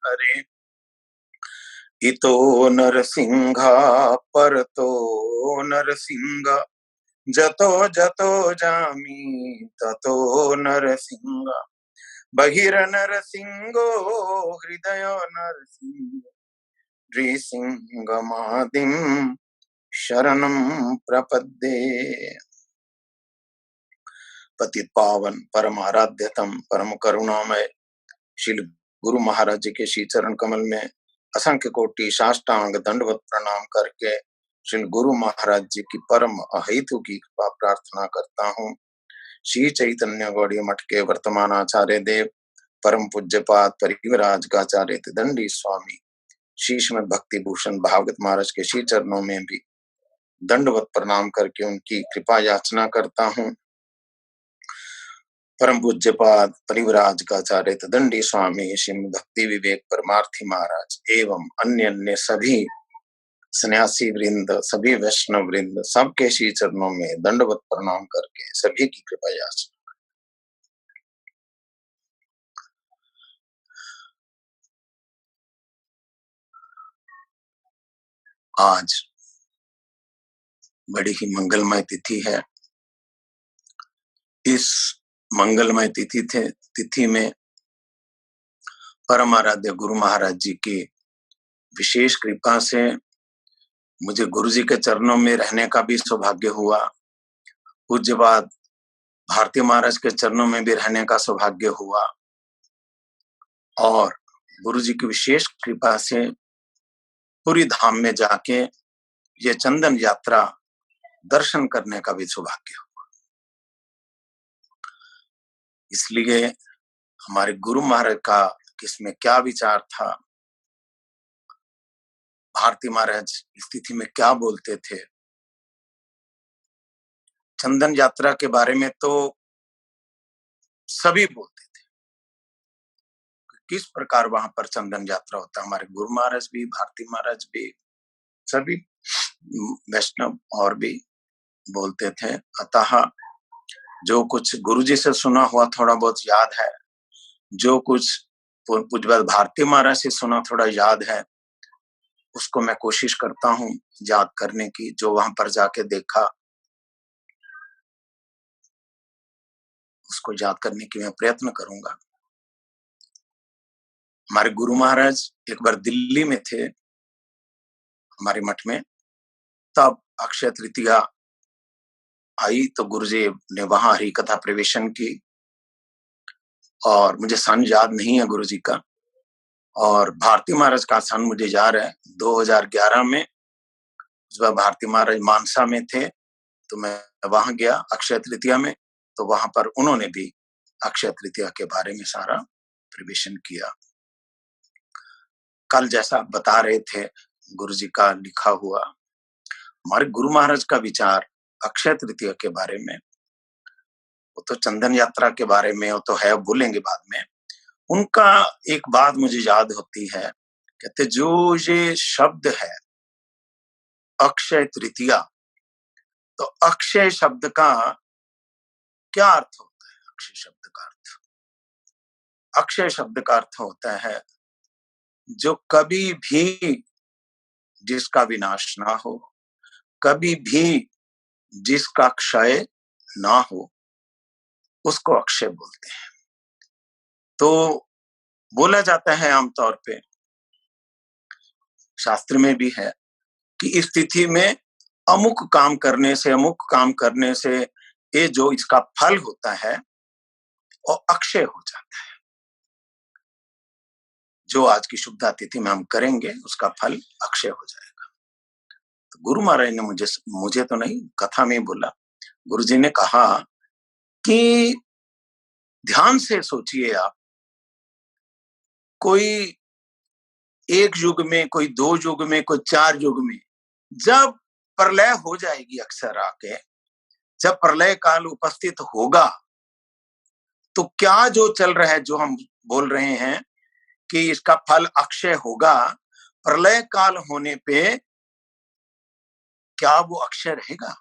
हरे। इतो नरसिंह परतो नरसिंह जतो जतो जामि ततो नरसिंह बहिर्नरसिंहो हृदय नरसिंह नृसिंहमादिं शरणं प्रपद्ये। पतित पावन परम आराध्यतम परम करुणामय श्री गुरु महाराज जी के श्री चरण कमल में असंख्य कोटि साष्टांग दंडवत प्रणाम करके श्री गुरु महाराज जी की परम अहेतु की कृपा प्रार्थना करता हूँ। श्री चैतन्य गौड़ीय मठ के वर्तमान आचार्य देव परम पूज्यपाद परिव्राज गाचार्य दंडी स्वामी श्री श्रीमद भक्ति भूषण भागवत महाराज के श्री चरणों में भी दंडवत प्रणाम करके उनकी कृपा याचना करता हूँ। परम पूज्यपाद परिव्राज गाचार्य दंडी स्वामी श्रीमद भक्ति विवेक परमार्थी महाराज एवं अन्य अन्य सभी सन्यासी वृंद सभी वैष्णव वृंद सबके श्री चरणों में दंडवत प्रणाम करके सभी की कृपा याचना। आज बड़ी ही मंगलमय तिथि है। इस मंगलमय तिथि में परम आराध्य गुरु महाराज जी की विशेष कृपा से मुझे गुरु जी के चरणों में रहने का भी सौभाग्य हुआ। पूज्यपाद भारती महाराज के चरणों में भी रहने का सौभाग्य हुआ और गुरु जी की विशेष कृपा से पूरी धाम में जाके ये चंदन यात्रा दर्शन करने का भी सौभाग्य हुआ। इसलिए हमारे गुरु महाराज का किसमें क्या विचार था, भारती महाराज स्थिति में क्या बोलते थे, चंदन यात्रा के बारे में तो सभी बोलते थे किस प्रकार वहां पर चंदन यात्रा होता है। हमारे गुरु महाराज भी, भारती महाराज भी, सभी वैष्णव और भी बोलते थे। अतः जो कुछ गुरु जी से सुना हुआ थोड़ा बहुत याद है, जो कुछ पूज्यपाद भारती महाराज से सुना थोड़ा याद है, उसको मैं कोशिश करता हूँ याद करने की। जो वहां पर जाके देखा उसको याद करने की मैं प्रयत्न करूंगा। हमारे गुरु महाराज एक बार दिल्ली में थे हमारे मठ में, तब अक्षय तृतीया आई तो गुरुजी ने वहां हरि कथा प्रवेशन की, और मुझे सन याद नहीं है गुरुजी का, और भारती महाराज का सन मुझे याद है 2011 में। उस बार भारती महाराज मानसा में थे तो मैं वहां गया अक्षय तृतीया में, तो वहां पर उन्होंने भी अक्षय तृतीया के बारे में सारा प्रवेशन किया। कल जैसा बता रहे थे गुरुजी का लिखा हुआ, हमारे गुरु महाराज का विचार अक्षय तृतीया के बारे में, वो तो चंदन यात्रा के बारे में वो तो है, बोलेंगे बाद में। उनका एक बात मुझे याद होती है, कहते जो ये शब्द है अक्षय तृतीया, तो अक्षय शब्द का क्या अर्थ होता है? अक्षय शब्द का अर्थ, अक्षय शब्द का अर्थ होता है जो कभी भी जिसका विनाश ना हो, कभी भी जिसका क्षय ना हो, उसको अक्षय बोलते हैं। तो बोला जाता है आमतौर पे, शास्त्र में भी है कि इस तिथि में अमुक काम करने से, अमुक काम करने से ये जो इसका फल होता है वो अक्षय हो जाता है। जो आज की शुभदा तिथि में हम करेंगे उसका फल अक्षय हो जाएगा। तो गुरु महाराज ने मुझे तो नहीं, कथा में बोला, गुरुजी ने कहा कि ध्यान से सोचिए आप, कोई एक युग में, कोई 2 युग में, कोई 4 युग में, जब प्रलय हो जाएगी अक्षर आके, जब प्रलय काल उपस्थित होगा, तो क्या जो चल रहा है, जो हम बोल रहे हैं कि इसका फल अक्षय होगा, प्रलय काल होने पे क्या वो अक्षय रहेगा?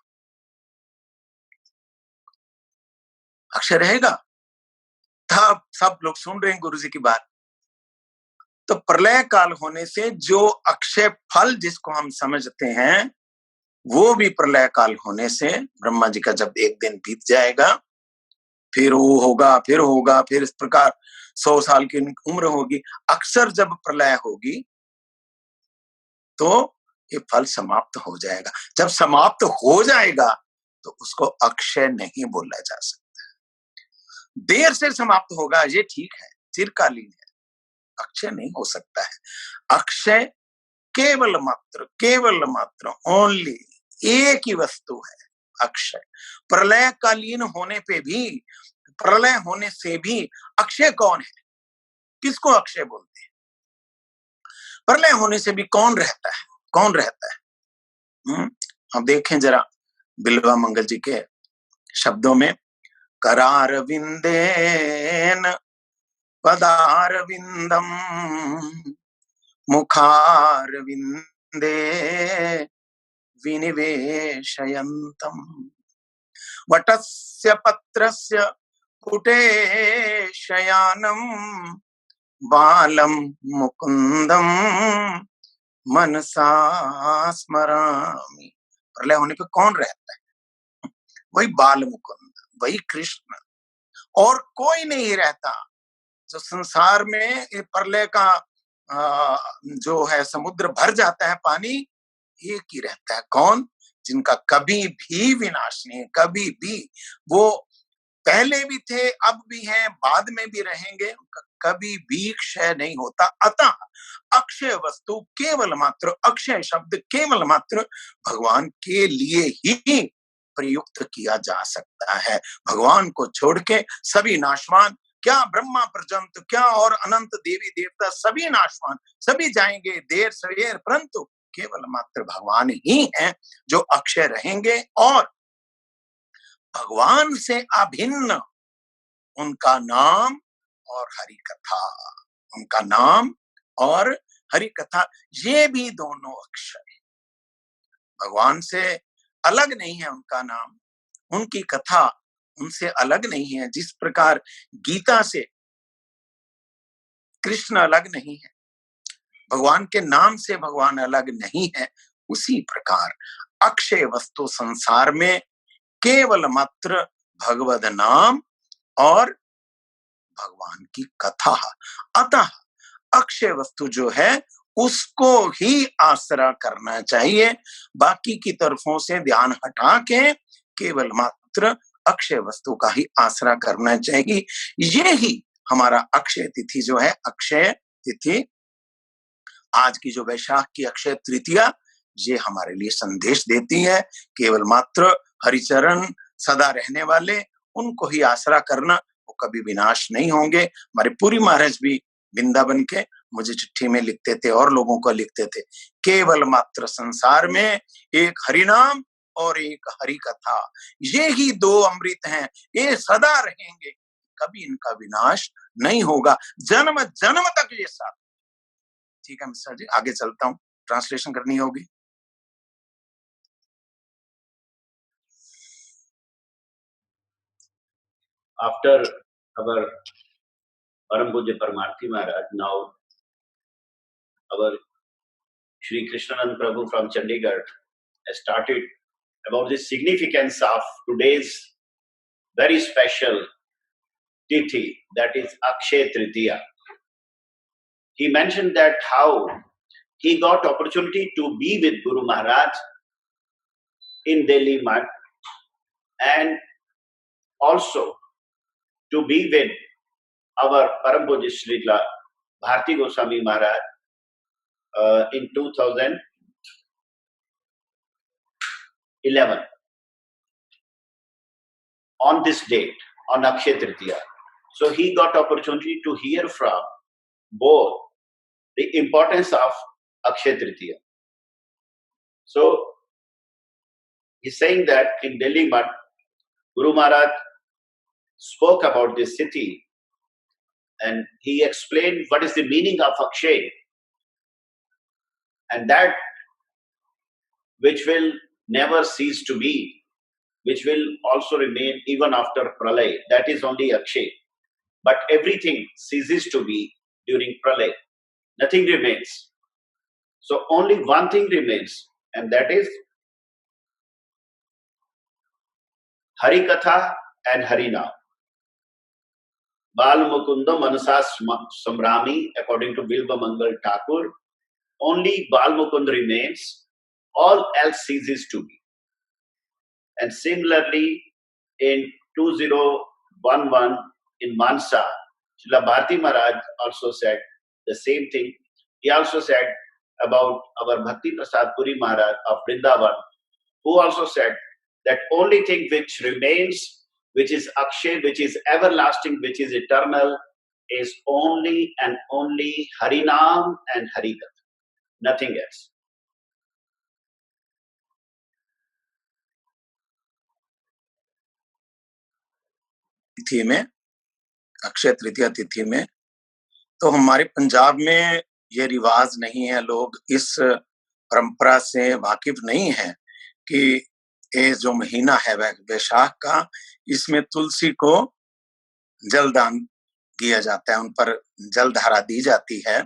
अक्षय रहेगा? तब सब लोग सुन रहे हैं गुरुजी की बात। तो प्रलय काल होने से जो अक्षय फल जिसको हम समझते हैं, वो भी प्रलय काल होने से, ब्रह्मा जी का जब एक दिन बीत जाएगा, फिर वो होगा, फिर होगा, फिर इस प्रकार 100 साल की उम्र होगी, अक्सर जब प्रलय होगी तो ये फल समाप्त हो जाएगा। जब समाप्त हो जाएगा तो उसको अक्षय नहीं बोला जा सकता। देर से समाप्त होगा ये ठीक है, चिरकालीन है, अक्षय नहीं हो सकता है। अक्षय केवल मात्र ओनली एक ही वस्तु है अक्षय। प्रलय कालीन होने पे भी, प्रलय होने से भी अक्षय कौन है? किसको अक्षय बोलते हैं? प्रलय होने से भी कौन रहता है? कौन रहता है? हम देखें जरा बिल्वा मंगल जी के शब्दों में, करार विंदेन पदार विंदम मुखार विंदे विनिवेशयन्तम वटस्य पत्रस्य पुटे शयानम बालम मुकुंदम मनसा स्मरामि। प्रलय होने पे कौन रहता है? वही बाल मुकुंद, वही कृष्ण, और कोई नहीं रहता। जो संसार में प्रलय का जो है समुद्र भर जाता है पानी, एक ही रहता है। कौन? जिनका कभी भी विनाश नहीं है, कभी भी। वो पहले भी थे, अब भी हैं, बाद में भी रहेंगे, उनका कभी भी क्षय नहीं होता। अतः अक्षय वस्तु केवल मात्र, अक्षय शब्द केवल मात्र भगवान के लिए ही प्रयुक्त किया जा सकता है। भगवान को छोड़ के सभी नाशवान, क्या ब्रह्मा पर्यंत, क्या और अनंत देवी देवता सभी नाशवान, सभी जाएंगे देर सवेर, परंतु केवल मात्र भगवान ही हैं जो अक्षय रहेंगे। और भगवान से अभिन्न उनका नाम और हरि कथा, उनका नाम और हरि कथा, ये भी दोनों अक्षय। भगवान से अलग नहीं है उनका नाम, उनकी कथा उनसे अलग नहीं है। जिस प्रकार गीता से कृष्ण अलग नहीं है, भगवान के नाम से भगवान अलग नहीं है, उसी प्रकार अक्षय वस्तु संसार में केवल मात्र भगवद नाम और भगवान की कथा। अतः अक्षय वस्तु जो है उसको ही आसरा करना चाहिए, बाकी की तरफों से ध्यान हटा के केवल मात्र अक्षय वस्तु का ही आसरा करना चाहिए। ये ही हमारा अक्षय तिथि जो है, अक्षय तिथि आज की जो वैशाख की अक्षय तृतीया, ये हमारे लिए संदेश देती है। केवल मात्र हरिचरण सदा रहने वाले, उनको ही आसरा करना, वो कभी विनाश नहीं होंगे। हमारे पुरी महाराज भी वृंदावन के मुझे चिट्ठी में लिखते थे और लोगों को लिखते थे, केवल मात्र संसार में एक हरिनाम और एक हरि कथा, ये ही दो अमृत हैं, ये सदा रहेंगे, कभी इनका विनाश नहीं होगा, जन्म जन्म तक ये साथ। ठीक है मिस्टर जी, आगे चलता हूँ, ट्रांसलेशन करनी होगी। After our Param Pujya Paramaarthi Maharaj, now our Shri Krishnanand Prabhu from Chandigarh has started about the significance of today's very special Tithi, that is Akshay Tritiya. He mentioned that how he got opportunity to be with Guru Maharaj in Delhi Math, and also to be with our Param Pujya Srila Bharti Goswami Maharaj in 2011 on this date, on Akshay Tritiya. So he got opportunity to hear from both the importance of Akshay Tritiya. So he's saying that in Delhi Math, Guru Maharaj spoke about this city and he explained what is the meaning of Akshay, and that which will never cease to be, which will also remain even after Pralay, that is only Akshay. But everything ceases to be during Pralay. Nothing remains. So only one thing remains, and that is Hari Katha and Hari Naam. Bal Mukunda Manasa Samrami, according to Bilba Mangal Thakur, only Bal Mukund remains, all else ceases to be. And similarly, in 2011 in Mansa, Srila Bharti Maharaj also said the same thing. He also said about our Bhakti Prasad Puri Maharaj of Vrindavan, who also said that only thing which remains, which is Akshay, which is everlasting, which is eternal, is only and only Harinam and Harikatha, nothing else. तिथि में, अक्षय तृतीया तिथि में, तो हमारे पंजाब में ये रिवाज नहीं है, लोग इस परंपरा से वाकिफ नहीं है कि ये जो महीना है वैशाख का, इसमें तुलसी को जलदान दिया जाता है, उन पर जलधारा दी जाती है।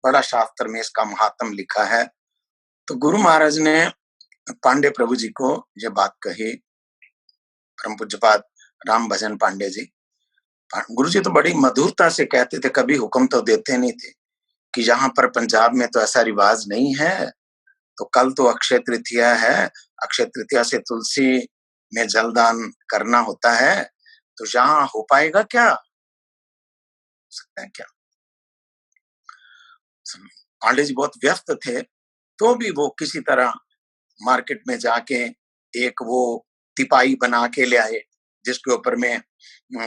बड़ा शास्त्र में इसका महात्म लिखा है। तो गुरु महाराज ने पांडे प्रभु जी को ये बात कही, परम पूज्यपाद राम भजन पांडे जी। गुरु जी तो बड़ी मधुरता से कहते थे, कभी हुक्म तो देते नहीं थे कि यहाँ पर पंजाब में तो ऐसा रिवाज नहीं है, तो कल तो अक्षय तृतीया है, अक्षय तृतीया से तुलसी में जलदान करना होता है, तो यहाँ हो पाएगा क्या, हो सकता है क्या? पांडे जी बहुत व्यस्त थे, तो भी वो किसी तरह मार्केट में जाके एक वो तिपाई बना के ले आए, जिसके ऊपर में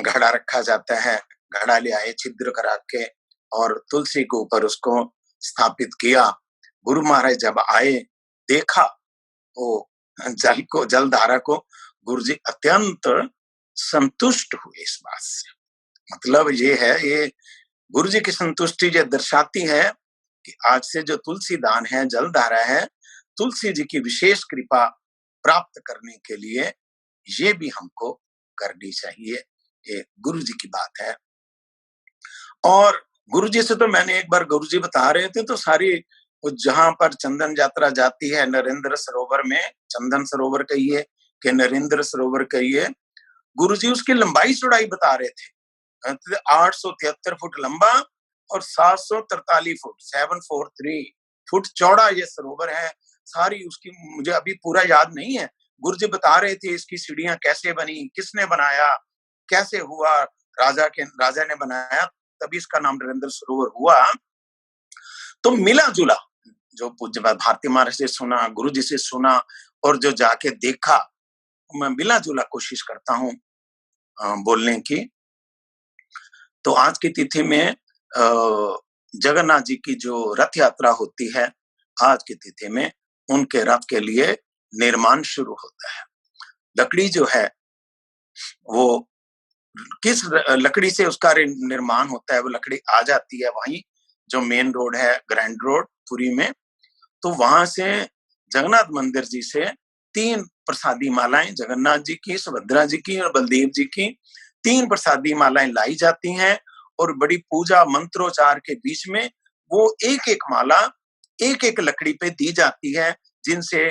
घड़ा रखा जाता है, घड़ा ले आए, छिद्र करा के और तुलसी के ऊपर उसको स्थापित किया। गुरु महाराज जब आए, देखा वो जलधारा को, गुरु जी अत्यंत संतुष्ट हुए इस बात से। मतलब ये है, ये गुरु जी की संतुष्टि ये दर्शाती है कि आज से जो तुलसी दान है, जलधारा है, तुलसी जी की विशेष कृपा प्राप्त करने के लिए ये भी हमको करनी चाहिए। ये गुरु जी की बात है। और गुरु जी से तो मैंने एक बार, गुरु जी बता रहे थे, तो सारी जहां पर चंदन यात्रा जाती है, नरेंद्र सरोवर में, चंदन सरोवर कहिए कि नरेंद्र सरोवर कहिए, गुरुजी उसकी लंबाई चौड़ाई बता रहे थे। 873 फुट लंबा और 743 फुट 743 फुट चौड़ा ये सरोवर है। सारी उसकी मुझे अभी पूरा याद नहीं है। गुरुजी बता रहे थे इसकी सीढ़ियां कैसे बनी, किसने बनाया, कैसे हुआ, राजा ने बनाया, तभी इसका नाम नरेंद्र सरोवर हुआ। तो मिला जुला जो पूज्य भारती महाराज से सुना, गुरु जी से सुना और जो जाके देखा, मैं मिला जुला कोशिश करता हूँ बोलने की। तो आज की तिथि में जगन्नाथ जी की जो रथ यात्रा होती है, आज की तिथि में उनके रथ के लिए निर्माण शुरू होता है। लकड़ी जो है वो किस लकड़ी से उसका निर्माण होता है, वो लकड़ी आ जाती है वहीं जो मेन रोड है, ग्रैंड रोड पुरी में। तो वहां से जगन्नाथ मंदिर जी से 3 प्रसादी मालाएं, जगन्नाथ जी की, सुभद्रा जी की और बलदेव जी की 3 प्रसादी मालाएं लाई जाती हैं और बड़ी पूजा मंत्रोच्चार के बीच में वो एक-एक माला एक-एक लकड़ी पे दी जाती है, जिनसे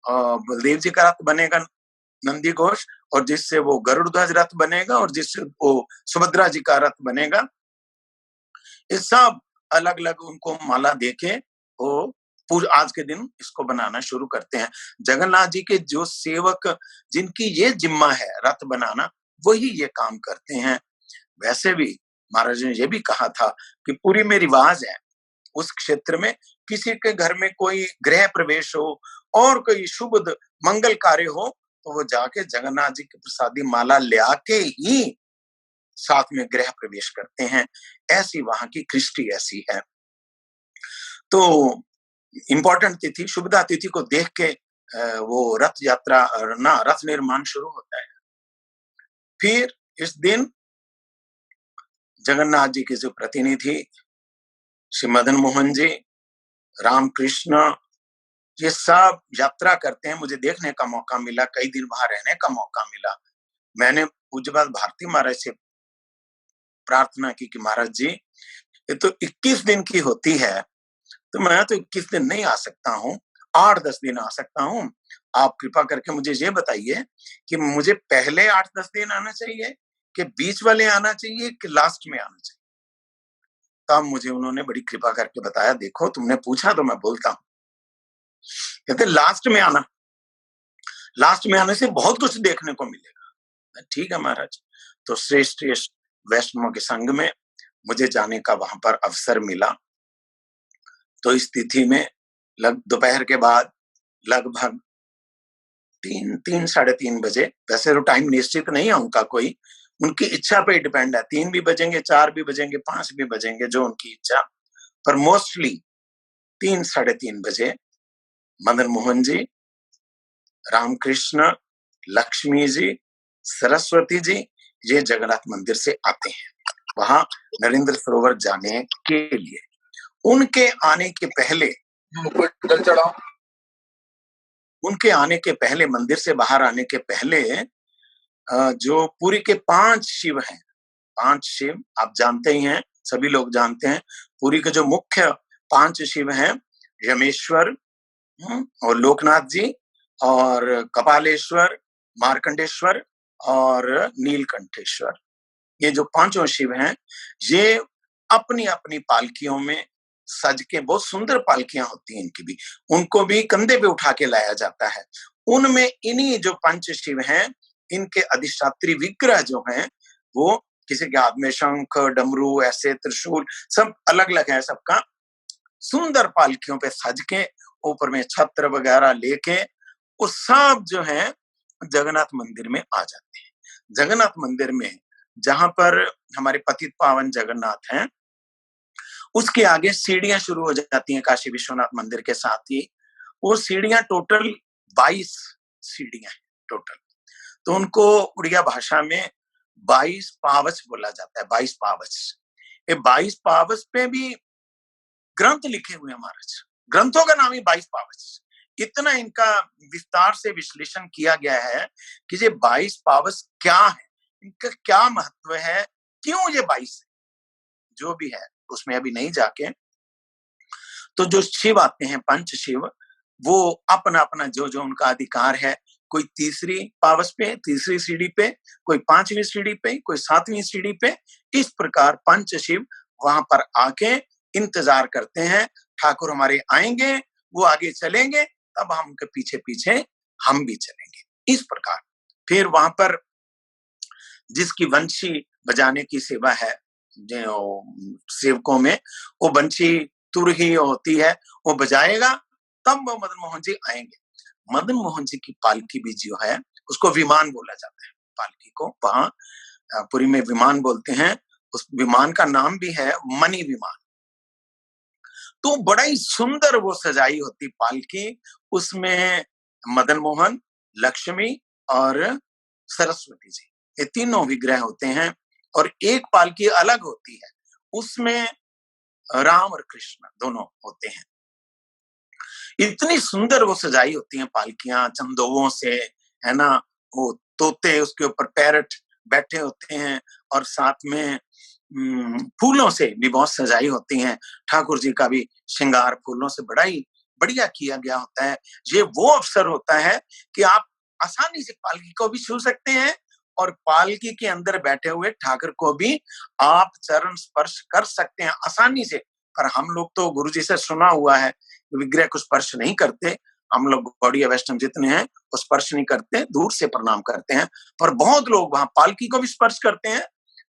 बलदेव जी का रथ बनेगा नंदी घोष, और जिससे वो गरुड़ ध्वज रथ बनेगा, और जिससे वो सुभद्रा जी का रथ बनेगा। ये सब अलग-अलग उनको माला देके वो आज के दिन इसको बनाना शुरू करते हैं। जगन्नाथ जी के जो सेवक जिनकी ये जिम्मा है रथ बनाना, वही ये काम करते हैं। वैसे भी महाराज ने ये भी कहा था कि पुरी में रिवाज है, उस क्षेत्र में किसी के घर में कोई गृह प्रवेश हो और कोई शुभ मंगल कार्य हो, तो वो जाके जगन्नाथ जी की प्रसादी माला ले आके ही साथ में गृह प्रवेश करते हैं। ऐसी वहां की कृष्टि ऐसी है। तो इंपॉर्टेंट तिथि, शुभदा तिथि को देख के वो रथ यात्रा रथ निर्माण शुरू होता है। फिर इस दिन जगन्नाथ जी के जो प्रतिनिधि श्री मदन मोहन जी, रामकृष्ण, ये सब यात्रा करते हैं। मुझे देखने का मौका मिला, कई दिन वहां रहने का मौका मिला। मैंने पूज्यपाद भारती महाराज से प्रार्थना की कि महाराज जी, ये तो 21 दिन की होती है, तो मैं तो 21 दिन नहीं आ सकता हूँ, 8-10 दिन आ सकता हूँ। आप कृपा करके मुझे ये बताइए कि मुझे पहले 8-10 दिन आना चाहिए, कि बीच वाले आना चाहिए, कि लास्ट में आना चाहिए। तब मुझे उन्होंने बड़ी कृपा करके बताया, देखो तुमने पूछा तो मैं बोलता हूँ। कहते लास्ट में आना, लास्ट में आने से बहुत कुछ देखने को मिलेगा। ठीक है महाराज। तो श्रेष्ठ वैष्णव के संग में मुझे जाने का वहां पर अवसर मिला। तो इस तिथि में दोपहर के बाद लगभग 3-3:30 बजे, वैसे तो टाइम निश्चित नहीं है उनका कोई, उनकी इच्छा पे डिपेंड है, 3 भी बजेंगे, 4 भी बजेंगे, 5 भी बजेंगे, जो उनकी इच्छा, पर मोस्टली 3-3:30 बजे मदन मोहन जी, रामकृष्ण, लक्ष्मी जी, सरस्वती जी, ये जगन्नाथ मंदिर से आते हैं वहां नरेंद्र सरोवर जाने के लिए। उनके आने के पहले उनके आने के पहले, मंदिर से बाहर आने के पहले, जो पुरी के 5 शिव हैं, 5 शिव आप जानते ही हैं, सभी लोग जानते हैं। पुरी के जो मुख्य 5 शिव हैं, यमेश्वर और लोकनाथ जी और कपालेश्वर, मार्कंडेश्वर और नीलकंठेश्वर, ये जो 5 शिव हैं, ये अपनी अपनी पालकियों में सज के, बहुत सुंदर पालकियां होती हैं इनकी भी, उनको भी कंधे पे उठा के लाया जाता है। उनमें इन्हीं जो 5 शिव हैं, इनके अधिष्ठात्री विग्रह जो हैं, वो किसी के हाथ में शंख, डमरू, ऐसे त्रिशूल, सब अलग अलग है सबका। सुंदर पालकियों पे सज के, ऊपर में छत्र वगैरह लेके, वो सब जो है जगन्नाथ मंदिर में आ जाते हैं। जगन्नाथ मंदिर में जहां पर हमारे पतित पावन जगन्नाथ हैं, उसके आगे सीढ़ियां शुरू हो जाती हैं काशी विश्वनाथ मंदिर के साथ ही। वो सीढ़ियां टोटल 22 सीढ़ियां हैं टोटल। तो उनको उड़िया भाषा में 22 पावच बोला जाता है, 22 पावच। ये 22 पावच पे भी ग्रंथ लिखे हुए हैं महाराज, ग्रंथों का नाम ही 22 पावच। इतना इनका विस्तार से विश्लेषण किया गया है कि ये 22 पावच क्या है, इनका क्या महत्व है, क्यों ये 22 है, जो भी है उसमें अभी नहीं जाके। तो जो शिव आते हैं, 5 शिव, वो अपना अपना जो जो उनका अधिकार है, कोई तीसरी पावस पे, तीसरी सीढ़ी पे, कोई 5वीं सीढ़ी पे, कोई 7वीं सीढ़ी पे। इस प्रकार पंच शिव वहां पर आके इंतजार करते हैं, ठाकुर हमारे आएंगे, वो आगे चलेंगे, तब हम उनके पीछे पीछे हम भी चलेंगे। इस प्रकार फिर वहां पर जिसकी वंशी बजाने की सेवा है जो सेवकों में, वो बंशी तुर ही होती है, वो बजाएगा, तब वो मदन मोहन जी आएंगे। मदन मोहन जी की पालकी भी जो है उसको विमान बोला जाता है। पालकी को वहां पुरी में विमान बोलते हैं। उस विमान का नाम भी है मणि विमान। तो बड़ा ही सुंदर वो सजाई होती पालकी। उसमें मदन मोहन, लक्ष्मी और सरस्वती जी, ये तीनों विग्रह होते हैं। और एक पालकी अलग होती है, उसमें राम और कृष्ण दोनों होते हैं। इतनी सुंदर वो सजाई होती हैं पालकियां चंदोवों से, है ना। वो तोते उसके ऊपर पैरट बैठे होते हैं और साथ में फूलों से भी बहुत सजाई होती हैं। ठाकुर जी का भी श्रृंगार फूलों से बड़ा ही बढ़िया किया गया होता है। ये वो अवसर होता है कि आप आसानी से पालकी को भी छू सकते हैं और पालकी के अंदर बैठे हुए ठाकुर को भी आप चरण स्पर्श कर सकते हैं आसानी से। पर हम लोग तो गुरु जी से सुना हुआ है विग्रह को स्पर्श नहीं करते। हम लोग गौड़िया वैष्णव जितने हैं वो स्पर्श नहीं करते, दूर से प्रणाम करते हैं। पर बहुत लोग वहां पालकी को भी स्पर्श करते हैं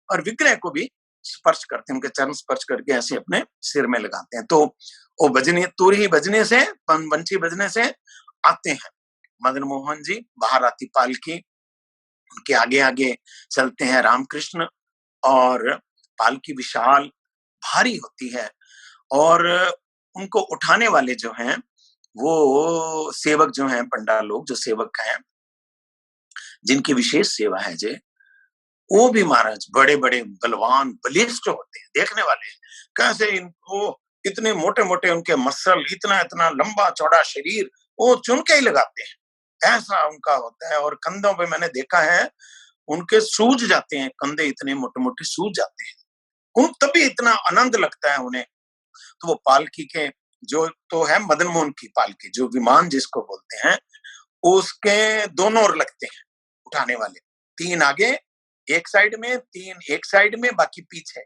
और विग्रह को भी स्पर्श करते हैं, उनके चरण स्पर्श करके ऐसे अपने सिर में लगाते हैं। तो वो बजने, तुरही बजने से, बंशी बजने से आते हैं मदन मोहन जी। बाहर आती पालकी, उनके आगे आगे चलते हैं रामकृष्ण। और पालकी विशाल भारी होती है और उनको उठाने वाले जो हैं वो सेवक जो हैं, पंडाल लोग जो सेवक हैं जिनकी विशेष सेवा है जे, वो भी महाराज बड़े बड़े बलवान बलिष्ठ होते हैं। देखने वाले कैसे इनको इतने मोटे मोटे उनके मसल, इतना इतना लंबा चौड़ा शरीर, वो चुन के ही लगाते हैं, ऐसा उनका होता है। और कंधों पे मैंने देखा है उनके सूज जाते हैं, कंधे इतने मोटे मोटे सूज जाते हैं, उन तभी इतना आनंद लगता है उन्हें। तो वो पालकी के जो तो है मदन मोहन की पालकी, जो विमान जिसको बोलते हैं, उसके दोनों ओर लगते हैं उठाने वाले, 3 आगे एक साइड में, 3 एक साइड में, बाकी पीछे।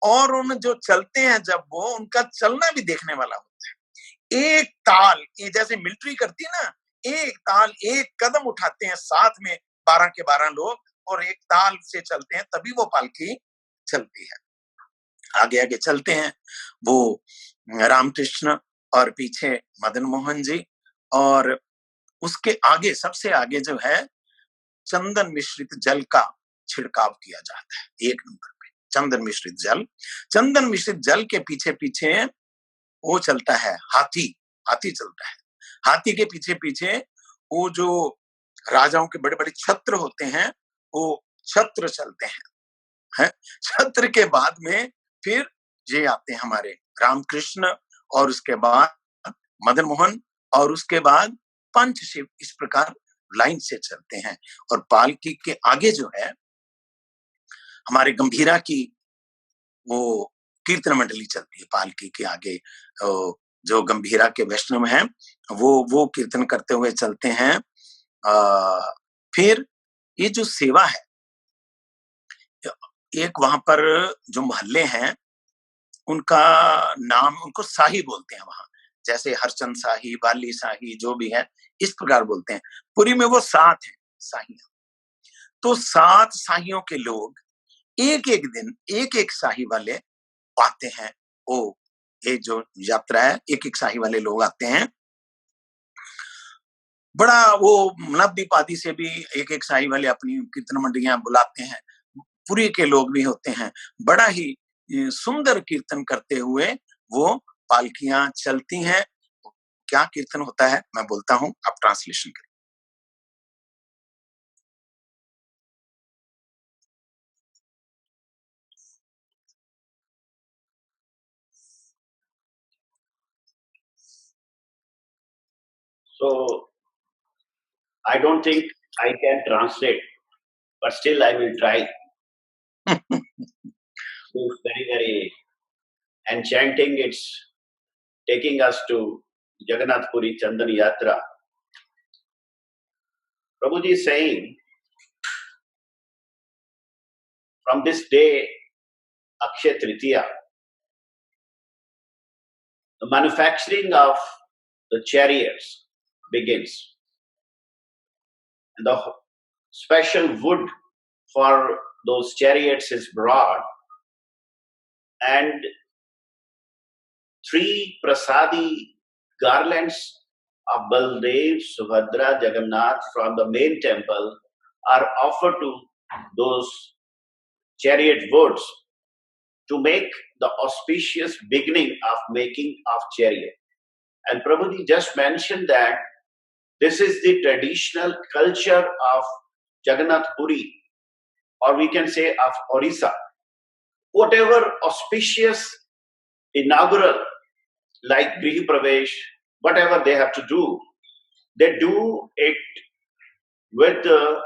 और उन जो चलते हैं जब वो, उनका चलना भी देखने वाला होता है। एक ताल, ये जैसे मिलिट्री करती है ना, एक ताल एक कदम उठाते हैं साथ में 12 के 12 लोग और एक ताल से चलते हैं, तभी वो पालकी चलती है। आगे आगे चलते हैं वो रामकृष्ण और पीछे मदन मोहन जी। और उसके आगे, सबसे आगे जो है, चंदन मिश्रित जल का छिड़काव किया जाता है। 1 नंबर पे चंदन मिश्रित जल। चंदन मिश्रित जल के पीछे पीछे वो चलता है हाथी, हाथी चलता है। हाथी के पीछे पीछे वो जो राजाओं के बड़े बड़े छत्र होते हैं, वो छत्र चलते हैं। छत्र के बाद में फिर ये आते हैं हमारे रामकृष्ण और उसके बाद मदन मोहन और उसके बाद पंच शिव। इस प्रकार लाइन से चलते हैं। और पालकी के आगे जो है हमारे गंभीरा की वो कीर्तन मंडली चलती है। पालकी के आगे जो गंभीरा के वैष्णव हैं वो कीर्तन करते हुए चलते हैं। फिर ये जो सेवा है, एक वहां पर जो मोहल्ले हैं उनका नाम, उनको शाही बोलते हैं वहां, जैसे हरचंद शाही, बाली शाही, जो भी है इस प्रकार बोलते हैं। पुरी में वो 7 हैं शाहियां। तो 7 शाहियों के लोग एक एक दिन एक एक शाही वाले आते हैं। वो ये जो यात्रा है, एक एक शाही वाले लोग आते हैं। बड़ा वो नवद्वीप आदि से भी एक एक शाही वाले अपनी कीर्तन मंडलियां बुलाते हैं। पुरी के लोग भी होते हैं। बड़ा ही सुंदर कीर्तन करते हुए वो पालकियां चलती हैं। क्या कीर्तन होता है मैं बोलता हूं, आप ट्रांसलेशन करें। So I don't think I can translate, but still I will try. It's very, very enchanting. It's taking us to Jagannath Puri Chandan Yatra. Prabhuji is saying, from this day, Akshaya Tritiya, the manufacturing of the chariots begins. And the special wood for those chariots is brought, and 3 prasadi garlands of Baldev, Subhadra, Jagannath from the main temple are offered to those chariot woods to make the auspicious beginning of making of chariot. And Prabhuji just mentioned that this is the traditional culture of Jagannath Puri, or we can say of Orissa. Whatever auspicious inaugural, like Griha Pravesh, whatever they have to do, they do it with the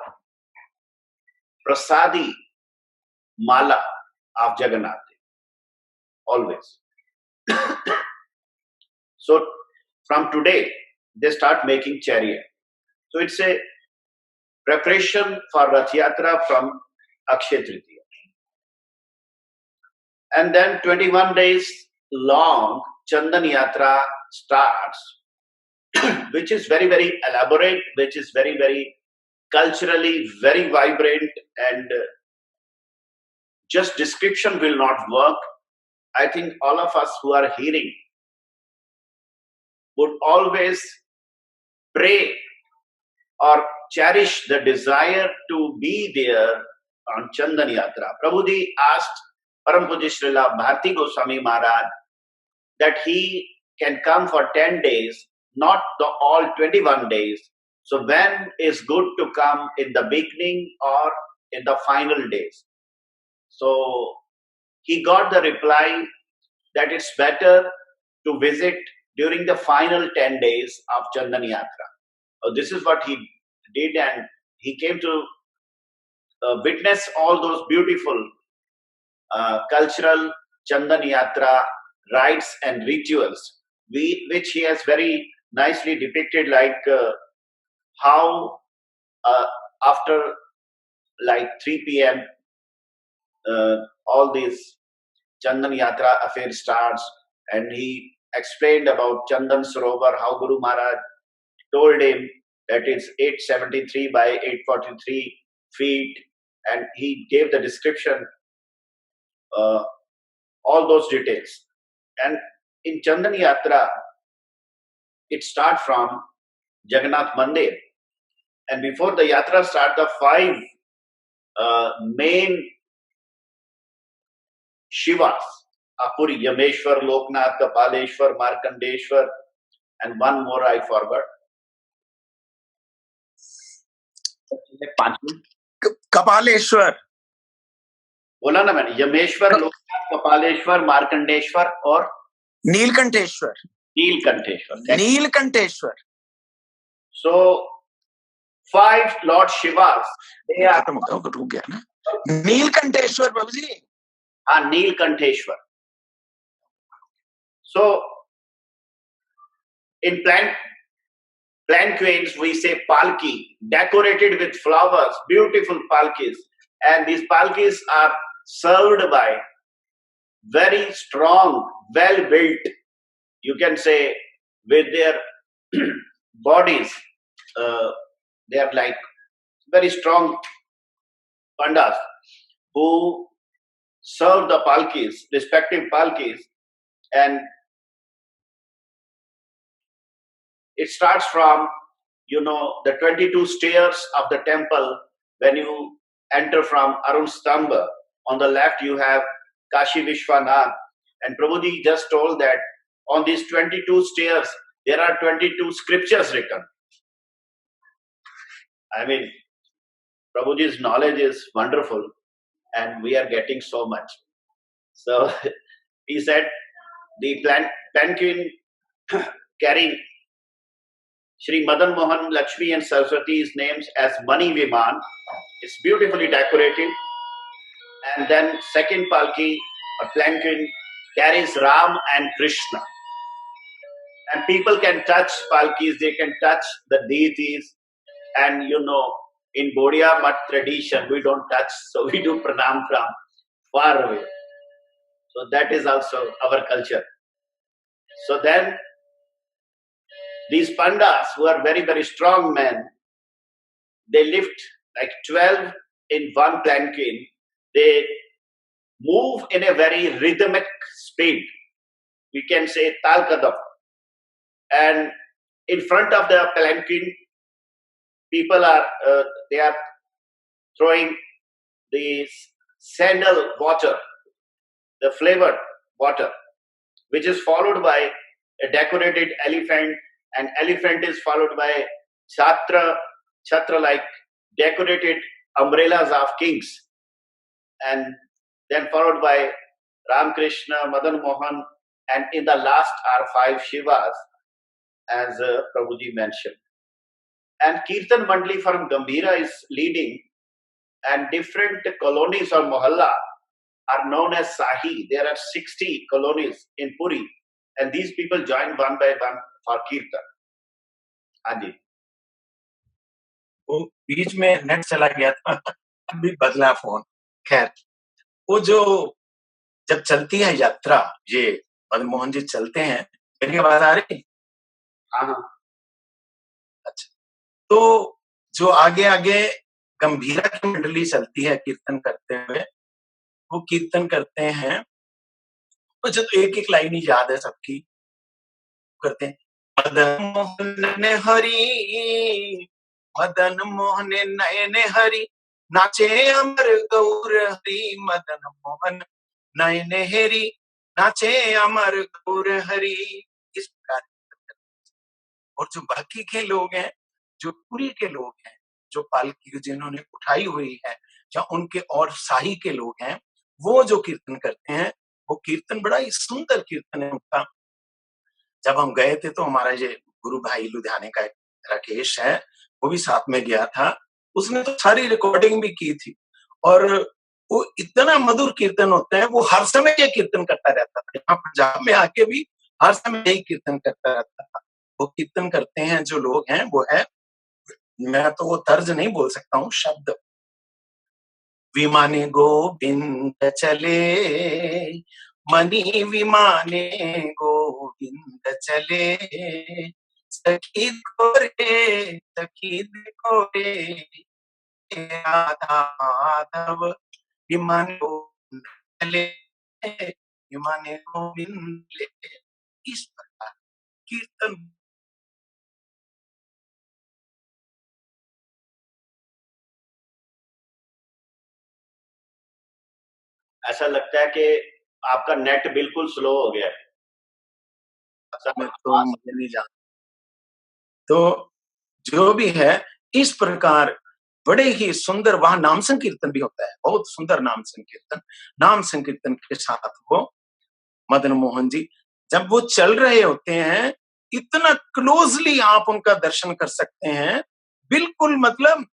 prasadi mala of Jagannath, always. So from today, they start making chariot. So it's a preparation for Rath Yatra from Akshaya Tritiya. And then 21 days long Chandan Yatra starts, which is very, very elaborate, which is very, very culturally very vibrant, and just description will not work. I think all of us who are hearing would always pray or cherish the desire to be there on Chandan Yatra. Prabhuji asked Param Pujya Srila Bharti Goswami Maharaj that he can come for 10 days, not the all 21 days. So when is good to come, in the beginning or in the final days? So he got the reply that it's better to visit during the final 10 days of Chandan Yatra. This is what he did, and he came to witness all those beautiful cultural Chandan Yatra rites and rituals, which he has very nicely depicted, like how after like 3 p.m. All this Chandan Yatra affair starts, and he explained about Chandan Sarovar, how Guru Maharaj told him that it's 873 by 843 feet, and he gave the description, all those details. And in Chandan Yatra, it starts from Jagannath Mandir, and before the Yatra starts, the 5 main Shivas are Puri: Yameshwar, Loknath, Kapaleshwar, Markandeshwar, and one more I forgot. Kapaleshwar बोला ना मैंने, यमेश्वर, लोकनाथ, कपालेश्वर, मार्कंडेश्वर और Neelkantheshwar. Neelkantheshwar. So 5 Lord Shivas, they are Neelkantheshwar Babu ji. Neelkantheshwar. So in planquains we say palki, decorated with flowers, beautiful palkis, and these palkis are served by very strong, well built, you can say, with their bodies, they are like very strong pandas who serve the palkis, respective palkis, and it starts from, the 22 stairs of the temple. When you enter from Arun Stambha, on the left you have Kashi Vishwanath, and Prabhuji just told that on these 22 stairs there are 22 scriptures written. I mean, Prabhuji's knowledge is wonderful, and we are getting so much. So he said the palanquin carrying Shri Madan Mohan, Lakshmi and Saraswati's names as Mani Viman. It's beautifully decorated. And then second palki or palanquin carries Ram and Krishna. And people can touch palkis, they can touch the deities, And in Gaudiya Math tradition, we don't touch, so we do pranam from far away. So that is also our culture. So then these pandas, who are very, very strong men, they lift like 12 in one palanquin. They move in a very rhythmic speed. We can say tal kadam. And in front of the palanquin, people are they are throwing the sandal water, the flavored water, which is followed by a decorated elephant, and elephant is followed by chhatra like decorated umbrellas of kings, and then followed by Ram Krishna, Madan Mohan, and in the last are 5 Shivas, as Prabhuji mentioned. And Kirtan Mandali from Gambhira is leading, and different colonies or mohalla are known as Sahi. There are 60 colonies in Puri, and these people join one by one for Kirtan. Anji. वो बीच में नेट चला गया था, अभी बदला फोन। खैर, वो जो जब चलती है यात्रा, ये मदन मोहन जी चलते हैं, मेरी आवाज आ रही? हाँ। अच्छा, तो जो आगे आगे गंभीरा की मंडली चलती है कीर्तन करते हुए, वो कीर्तन करते हैं, मुझे तो एक एक लाइन ही याद है सबकी, करते हैं मदन मोहन हरि, मदन मोहन नयन हरि, नाचे अमर गौर हरि, मदन मोहन नयन हरि, नाचे अमर गौर हरि। इस प्रकार, और जो बाकी के लोग हैं, जो पुरी के लोग हैं, जो पालकी जिन्होंने उठाई हुई है, या उनके और शाही के लोग हैं, वो जो कीर्तन करते हैं, वो कीर्तन बड़ा ही सुंदर कीर्तन है उनका। जब हम गए थे तो हमारा ये गुरु भाई लुधियाने का राकेश है, वो भी साथ में गया था, उसने तो सारी रिकॉर्डिंग भी की थी, और वो इतना मधुर कीर्तन होता है, वो हर समय ये कीर्तन करता रहता था। यहाँ पंजाब में आके भी हर समय यही कीर्तन करता रहता था। वो कीर्तन करते हैं जो लोग हैं, वो है, मैं तो वो तर्ज नहीं बोल सकता हूँ, शब्द। विमाने गोविंद चले, मनी विमाने गोविंद चले, सखी देखो रे, राधा माधव विमान गोविंद चले, विमाने गोविंद चले। इस प्रकार कीर्तन ऐसा लगता है कि आपका नेट बिल्कुल स्लो हो गया है। में तो मुझे नहीं जानता। तो जो भी है, इस प्रकार बड़े ही सुंदर वहां नाम संकीर्तन भी होता है, बहुत सुंदर नाम संकीर्तन। नाम संकीर्तन के साथ वो मदन मोहन जी जब वो चल रहे होते हैं, इतना क्लोजली आप उनका दर्शन कर सकते हैं, बिल्कुल मतलब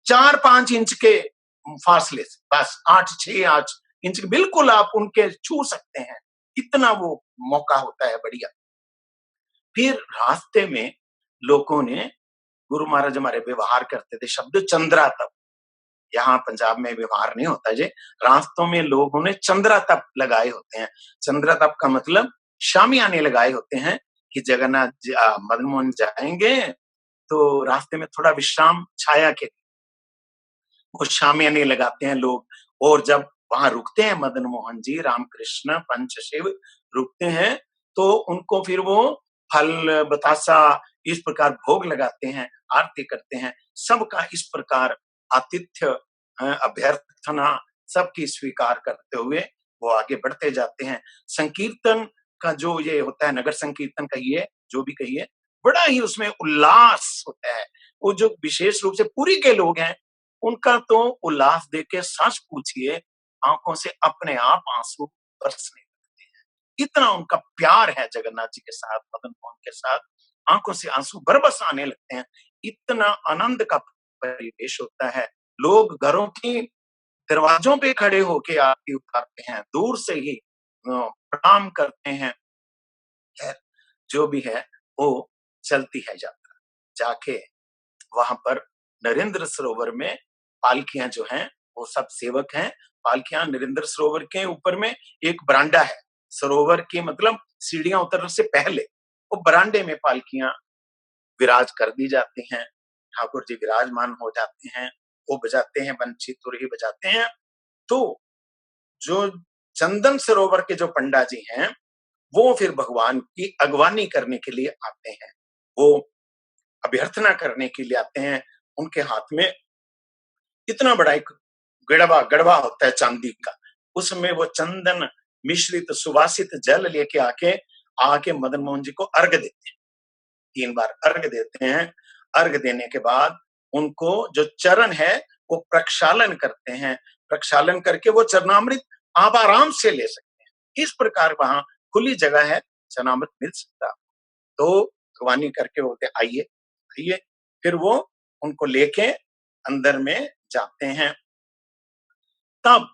4-5 इंच के फासले से, बस 8-6 इंच बिल्कुल आप उनके छू सकते हैं, इतना वो मौका होता है बढ़िया। फिर रास्ते में लोगों ने, गुरु महाराज हमारे व्यवहार करते थे शब्द चंद्रा तप, यहाँ पंजाब में व्यवहार नहीं होता जे, रास्तों में लोगों ने चंद्रा तप लगाए होते हैं। चंद्रा तप का मतलब शामियाने लगाए होते हैं कि जगन्नाथ मदन मोहन जाएंगे तो रास्ते में थोड़ा विश्राम छाया के, वो शामियाने लगाते हैं लोग। और जब वहां रुकते हैं मदन मोहन जी, रामकृष्ण पंच शिव रुकते हैं, तो उनको फिर वो फल बतासा इस प्रकार भोग लगाते हैं, आरती करते हैं, सबका इस प्रकार आतिथ्य अभ्यर्थना सबकी स्वीकार करते हुए वो आगे बढ़ते जाते हैं। संकीर्तन का जो ये होता है, नगर संकीर्तन कहिए, जो भी कहिए, बड़ा ही उसमें उल्लास होता है। वो जो विशेष रूप से पुरी के लोग हैं, उनका तो उल्लास देख के सांस पूछिए, आंखों से अपने आप आंसू बरसने लगते हैं। इतना उनका प्यार है जगन्नाथ जी के साथ, मदन मोहन के साथ, आंखों से आंसू बरबस आने लगते हैं। इतना आनंद का परिवेश होता है। लोग घरों की दरवाजों पे खड़े होके आरती उतारते हैं, दूर से ही प्रणाम करते हैं। जो भी है वो चलती है यात्रा, जाके वहां पर नरेंद्र सरोवर में पालकियां जो हैं वो सब सेवक हैं। पालकियां नरेंद्र सरोवर के ऊपर में एक बरांडा है, सरोवर की मतलब सीढ़ियां उतरने से पहले वो बरांडे में पालकियां विराज कर दी जाती हैं। ठाकुर जी विराजमान हो जाते हैं, वो बजाते हैं, बंसी तुरही बजाते हैं। तो जो चंदन सरोवर के जो पंडा जी हैं वो फिर भगवान की अगवानी करने के लिए आते हैं, वो अभ्यर्थना करने के लिए आते हैं। उनके हाथ में इतना बड़ा एक गड़वा गड़वा होता है चांदी का, उसमें वो चंदन मिश्रित सुवासित जल लेके आके मदन मोहन जी को अर्घ देते हैं। 3 बार अर्घ देते हैं। अर्घ देने के बाद उनको जो चरण है वो प्रक्षालन करते हैं। प्रक्षालन करके वो चरणामृत आप आराम से ले सकते हैं। इस प्रकार वहां खुली जगह है, चरणामृत मिल सकता है। तो अगवानी करके बोलते आइए आइए, फिर वो उनको लेके अंदर में जाते हैं। तब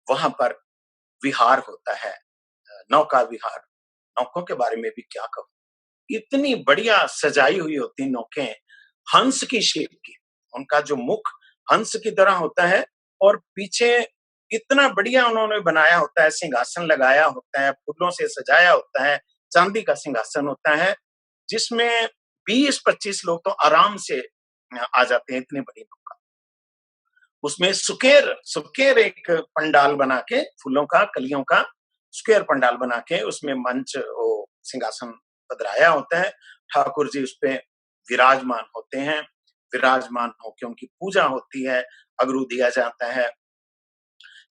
वहां पर विहार होता है, नौका विहार। नौकों के बारे में भी क्या कहूं, इतनी बढ़िया सजाई हुई होती नौकें, हंस की शेप की। उनका जो मुख हंस की तरह होता है और पीछे इतना बढ़िया उन्होंने बनाया होता है, सिंहासन लगाया होता है, फूलों से सजाया होता है, चांदी का सिंहासन होता है, जिसमें 20-25 लोग तो आराम से आ जाते हैं, इतनी बड़ी नौका। उसमें सुकेर एक पंडाल बना के, फूलों का, कलियों का सुकेर पंडाल बना के उसमें मंच, वो सिंहासन पधराया होता है। ठाकुर जी उस पे विराजमान होते हैं। विराजमान होकर उनकी पूजा होती है, अगरू दिया जाता है,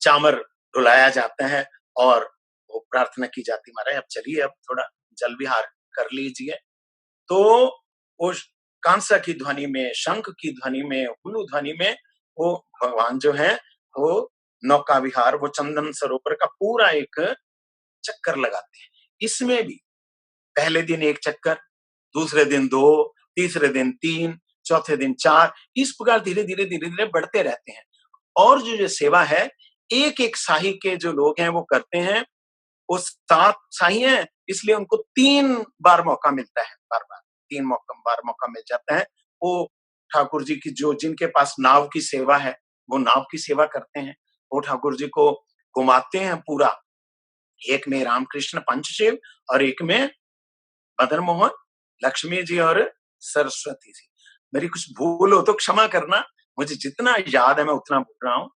चामर डुलाया जाता है और वो प्रार्थना की जाती, महाराज अब चलिए, अब थोड़ा जल विहार कर लीजिए। तो वो कांसा की ध्वनि में, शंख की ध्वनि में, हुलू ध्वनि में वो भगवान जो है वो नौका विहार, वो चंदन सरोवर का पूरा एक चक्कर लगाते हैं। इसमें भी पहले दिन 1 चक्कर, दूसरे दिन 2, तीसरे दिन 3, चौथे दिन 4, इस प्रकार धीरे धीरे बढ़ते रहते हैं। और जो सेवा है, एक शाही के जो लोग हैं वो करते हैं। वो 7 शाही हैं, इसलिए उनको 3 बार मौका मिलता है, बार-बार 3 बार मौका मिल जाता है। वो ठाकुर जी की जो जिनके पास नाव की सेवा है, वो नाव की सेवा करते हैं। वो ठाकुर जी को घुमाते हैं पूरा। एक में रामकृष्ण पंचशिव और एक में मदन मोहन, लक्ष्मी जी और सरस्वती जी। मेरी कुछ भूल हो तो क्षमा करना, मुझे जितना याद है मैं उतना बोल रहा हूं।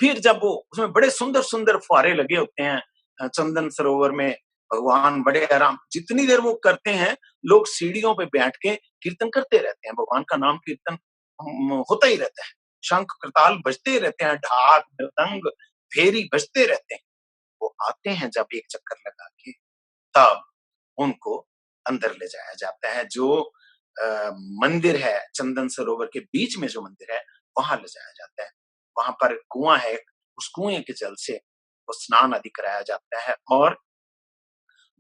फिर जब वो उसमें बड़े सुंदर सुंदर फुहारे लगे होते हैं चंदन सरोवर में, भगवान बड़े आराम, जितनी देर वो करते हैं लोग सीढ़ियों पे बैठ के कीर्तन करते रहते हैं। भगवान का नाम कीर्तन होता ही रहता है, शंख करताल बजते रहते हैं, ढाक मृदंग भेरी बजते रहते हैं। वो आते हैं जब 1 चक्कर लगा के, तब उनको अंदर ले जाया जाता है। जो मंदिर है चंदन सरोवर के बीच में, जो मंदिर है वहां ले जाया जाता है। वहां पर कुआं है, उस कुएं के जल से वो स्नान आदि कराया जाता है। और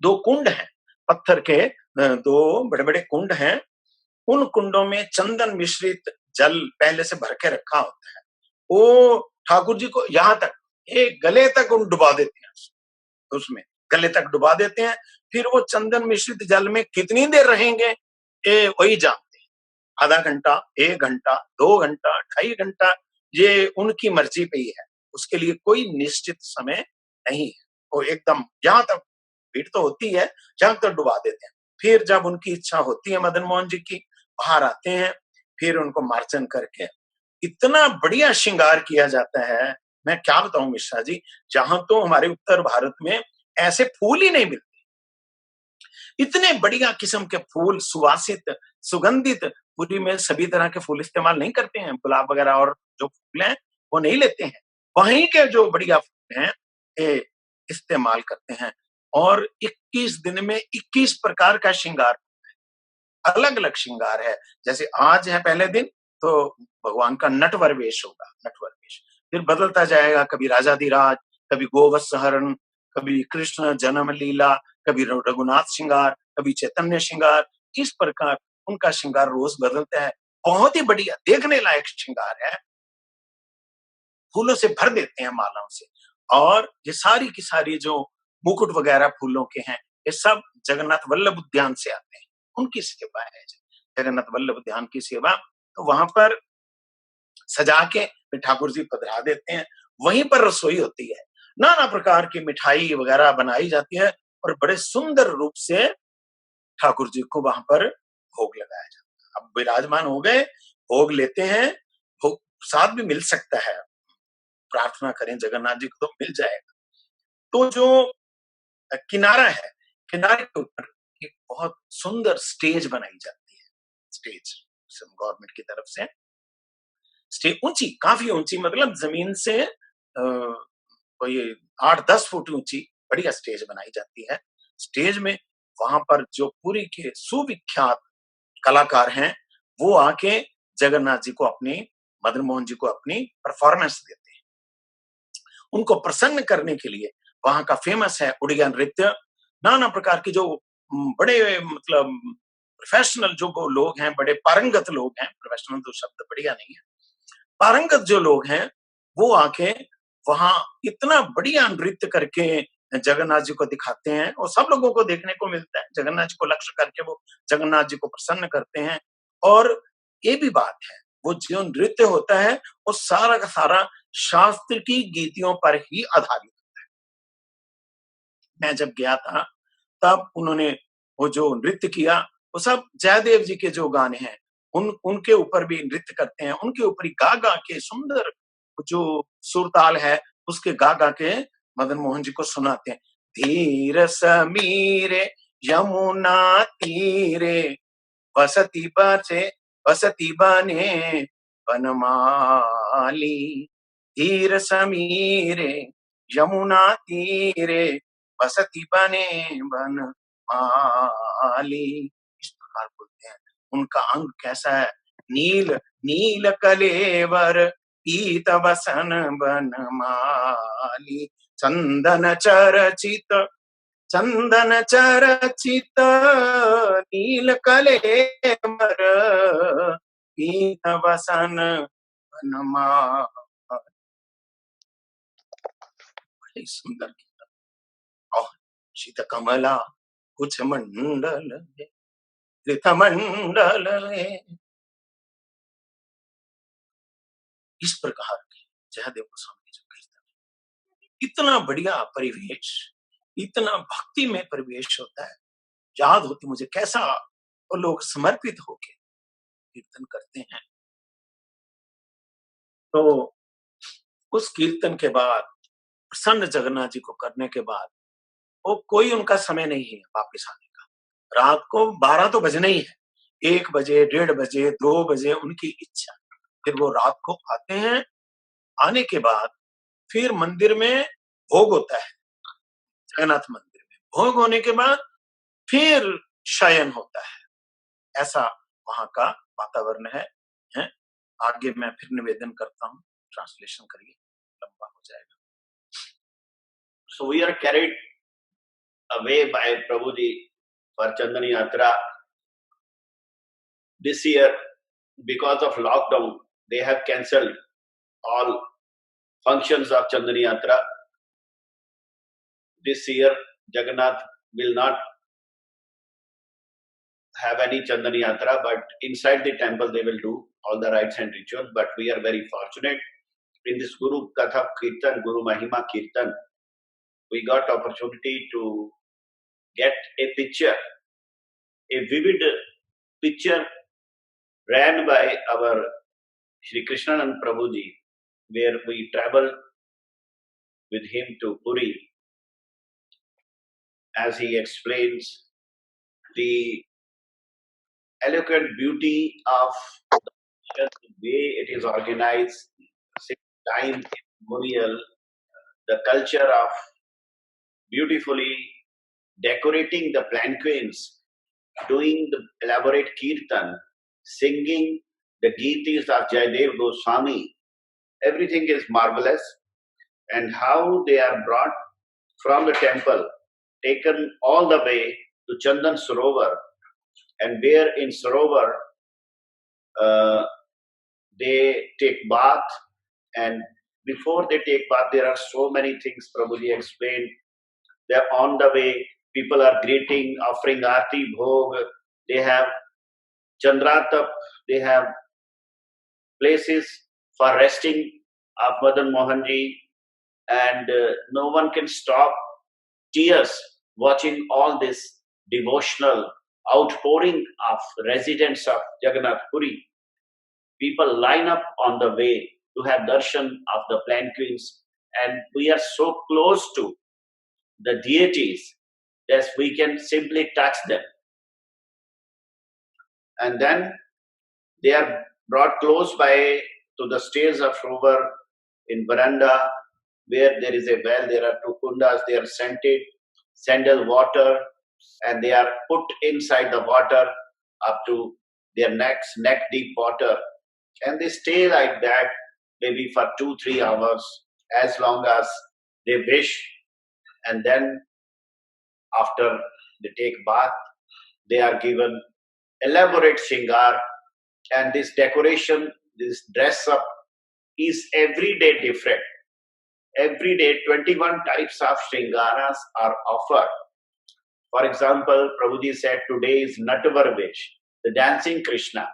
2 कुंड हैं, पत्थर के 2 बड़े-बड़े कुंड हैं। उन कुंडों में चंदन मिश्रित जल पहले से भर के रखा होता है। वो ठाकुर जी को यहाँ तक, एक गले तक उन डुबा देते हैं, उसमें गले तक डुबा देते हैं। फिर वो चंदन मिश्रित जल में कितनी देर रहेंगे ये वही जानते हैं। आधा घंटा, 1 घंटा, 2 घंटा, 2.5 घंटा, ये उनकी मर्जी पे ही है। उसके लिए कोई निश्चित समय नहीं है। वो एकदम जहां तक भीड़ तो होती है, जहां तक डुबा देते हैं। फिर जब उनकी इच्छा होती है मदन मोहन जी की, बाहर आते हैं, फिर उनको मार्जन करके इतना बढ़िया श्रृंगार किया जाता है, मैं क्या बताऊं मिश्रा जी, जहां तो हमारे उत्तर भारत में ऐसे फूल ही नहीं मिलते। इतने बढ़िया किस्म के फूल, सुवासित, सुगंधित, पूरी में सभी तरह के फूल इस्तेमाल नहीं करते हैं, गुलाब वगैरह और जो फूल हैं वो नहीं लेते हैं। वहीं के जो बढ़िया फूल हैं ये इस्तेमाल करते हैं। और 21 दिन में 21 प्रकार का श्रृंगार, अलग अलग श्रृंगार है। जैसे आज है पहले दिन, तो भगवान का नटवर वेश होगा, नटवर वेश। फिर बदलता जाएगा, कभी राजाधिराज, कभी गोवत्स हरण, कभी कृष्ण जन्म लीला, कभी रघुनाथ श्रृंगार, कभी चैतन्य श्रृंगार। इस प्रकार उनका श्रृंगार रोज बदलता है। बहुत ही बढ़िया देखने लायक श्रृंगार है। फूलों से भर देते हैं, मालाओं से। और ये सारी की सारी जो मुकुट वगैरह फूलों के हैं, ये सब जगन्नाथ वल्लभ उद्यान से आते हैं, उनकी सेवा है। जगन्नाथ वल्लभ उद्यान की सेवा तो वहां पर सजा के फिर ठाकुर जी पधरा देते हैं। वहीं पर रसोई होती है, नाना प्रकार की मिठाई वगैरह बनाई जाती है और बड़े सुंदर रूप से ठाकुर जी को वहां पर भोग लगाया जाता है। अब विराजमान हो गए, भोग लेते हैं, भोग प्रसाद भी मिल सकता है, प्रार्थना करें जगन्नाथ जी को तो मिल जाएगा। तो जो किनारा है, किनारे के ऊपर एक बहुत सुंदर स्टेज बनाई जाती है। स्टेज गवर्नमेंट की तरफ से स्टेज ऊंची, काफी ऊंची, मतलब जमीन से कोई 8-10 फुट ऊंची बढ़िया स्टेज बनाई जाती है। स्टेज में वहां पर जो पुरी के सुविख्यात कलाकार हैं वो आके जगन्नाथ जी को अपनी, मदन मोहन जी को अपनी परफॉर्मेंस देते हैं। उनको प्रसन्न करने के लिए वहां का फेमस है उड़िया नृत्य। नाना प्रकार के जो बड़े मतलब प्रोफेशनल जो लोग हैं, बड़े पारंगत लोग हैं, प्रोफेशनल तो शब्द बढ़िया नहीं है, पारंगत जो लोग हैं वो आके वहां इतना बढ़िया नृत्य करके जगन्नाथ जी को दिखाते हैं और सब लोगों को देखने को मिलता है। जगन्नाथ जी को लक्ष्य करके वो जगन्नाथ जी को प्रसन्न करते हैं। और ये भी बात है, वो जो नृत्य होता है वो सारा का सारा शास्त्र की गीतियों पर ही आधारित होता है। मैं जब गया था तब उन्होंने वो जो नृत्य किया वो सब जयदेव जी के जो गाने हैं उनके ऊपर भी नृत्य करते हैं, उनके ऊपर ही गा गा के सुंदर जो सुरताल है उसके गा गा के मदन मोहन जी को सुनाते हैं। धीर समीरे यमुना तीरे वसती बने वनमाली, धीर समीरे यमुना तीरे वसती बने वनमाली। इस प्रकार बोलते हैं। उनका अंग कैसा है? नील नील कलेवर पीत वसन बनमाली, चंदन चरचित नील कलेवर पीत वसन बनमाली। बड़ी सुंदर गीत। और शीत कमला कुछ मंडल मंडल, इस प्रकार के जयदेव गोस्वामी जो कीर्तन, इतना बढ़िया परिवेश, इतना भक्ति में परिवेश होता है। याद होती मुझे कैसा वो लोग समर्पित होके कीर्तन करते हैं। तो उस कीर्तन के बाद प्रसन्न जगन्नाथ जी को करने के बाद वो कोई उनका समय नहीं है वापिस आने का। रात को 12 तो बजने ही है, 1 बजे, 1:30 बजे, 2 बजे उनकी इच्छा। फिर वो रात को आते हैं। आने के बाद फिर मंदिर में भोग होता है, जगन्नाथ मंदिर में भोग होने के बाद फिर शयन होता है। ऐसा वहां का वातावरण है। आगे मैं फिर निवेदन करता हूँ, ट्रांसलेशन करिए, लंबा हो जाएगा। So we are carried away by Prabhuji for Chandan Yatra. This year, because of lockdown, they have cancelled all functions of Chandan Yatra. This year, Jagannath will not have any Chandan Yatra, but inside the temple they will do all the rites and rituals. But we are very fortunate in this Guru Katha Kirtan, Guru Mahima Kirtan. We got opportunity to get a picture, a vivid picture ran by our Shri Krishnanand Prabhuji, where we traveled with him to Puri. As he explains the eloquent beauty of the way it is organized, time immemorial, the culture of beautifully decorating the palanquins, doing the elaborate kirtan, singing the Gitis of Jayadev Goswami. Everything is marvelous. And how they are brought from the temple, taken all the way to Chandan Sarovar, and where in Sarovar they take bath, and before they take bath there are so many things Prabhuji explained. They are on the way, people are greeting, offering Aarti Bhog, they have Chandratap, they have places for resting of Madan Mohan ji, and no one can stop tears watching all this devotional outpouring of residents of Jagannath Puri. People line up on the way to have darshan of the palanquins, and we are so close to the deities that we can simply touch them. And then they are brought close by to the stairs of river in veranda, where there is a well, there are two kundas, they are scented, sandal water, and they are put inside the water up to their necks, neck deep water. And they stay like that maybe for 2-3 hours, as long as they wish. And then after they take bath, they are given elaborate shingar, and this decoration, this dress up is every day different. Every day 21 types of shingaras are offered. For example, Prabhuji said today is Natavar Vesh, the dancing Krishna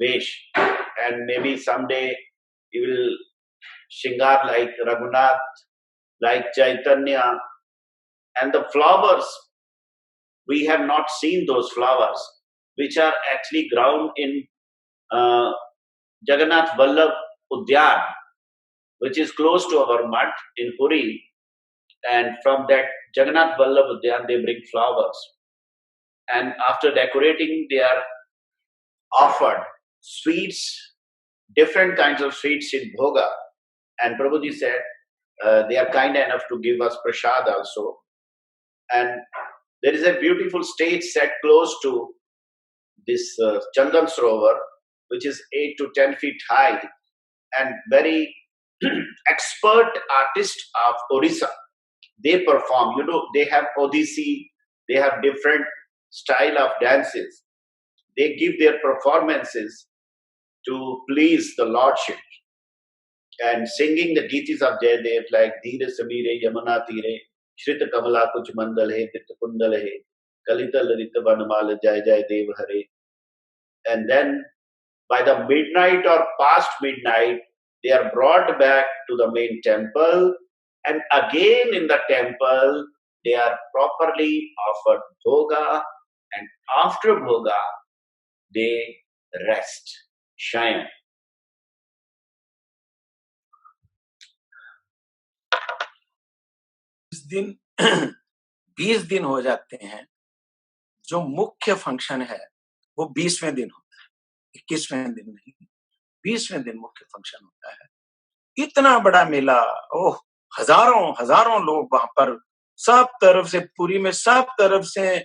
Vesh, and maybe someday he will shingar like Raghunath, like Chaitanya, and the flowers, we have not seen those flowers, which are actually grown in Jagannath Vallabh Udyan, which is close to our mutt in Puri. And from that Jagannath Vallabh Udyan, they bring flowers. And after decorating, they are offered sweets, different kinds of sweets in Bhoga. And Prabhuji said they are kind enough to give us prasad also. And there is a beautiful stage set close to this Chandan Sarovar, which is 8 to 10 feet high, and very expert artists of Orissa. They perform, they have Odissi, they have different style of dances. They give their performances to please the Lordship, and singing the Geetis of Jayadev like Dheere Samire Yamuna Tire, Shrita Kamala Kuch Mandal Hai, Dita Kundal Hai, Kalita Larita Vanamal Jai Jai Dev Hare. And then by the midnight or past midnight, they are brought back to the main temple, and again in the temple, they are properly offered bhoga, and after bhoga, they rest, shayan. इस दिन 20 दिन हो जाते हैं। जो मुख्य फंक्शन है वो 20वें दिन होता है, 21वें दिन नहीं, 20वें दिन मुख्य फंक्शन होता है। इतना बड़ा मेला, ओह, हजारों लोग वहां पर सब तरफ से, पुरी में सब तरफ से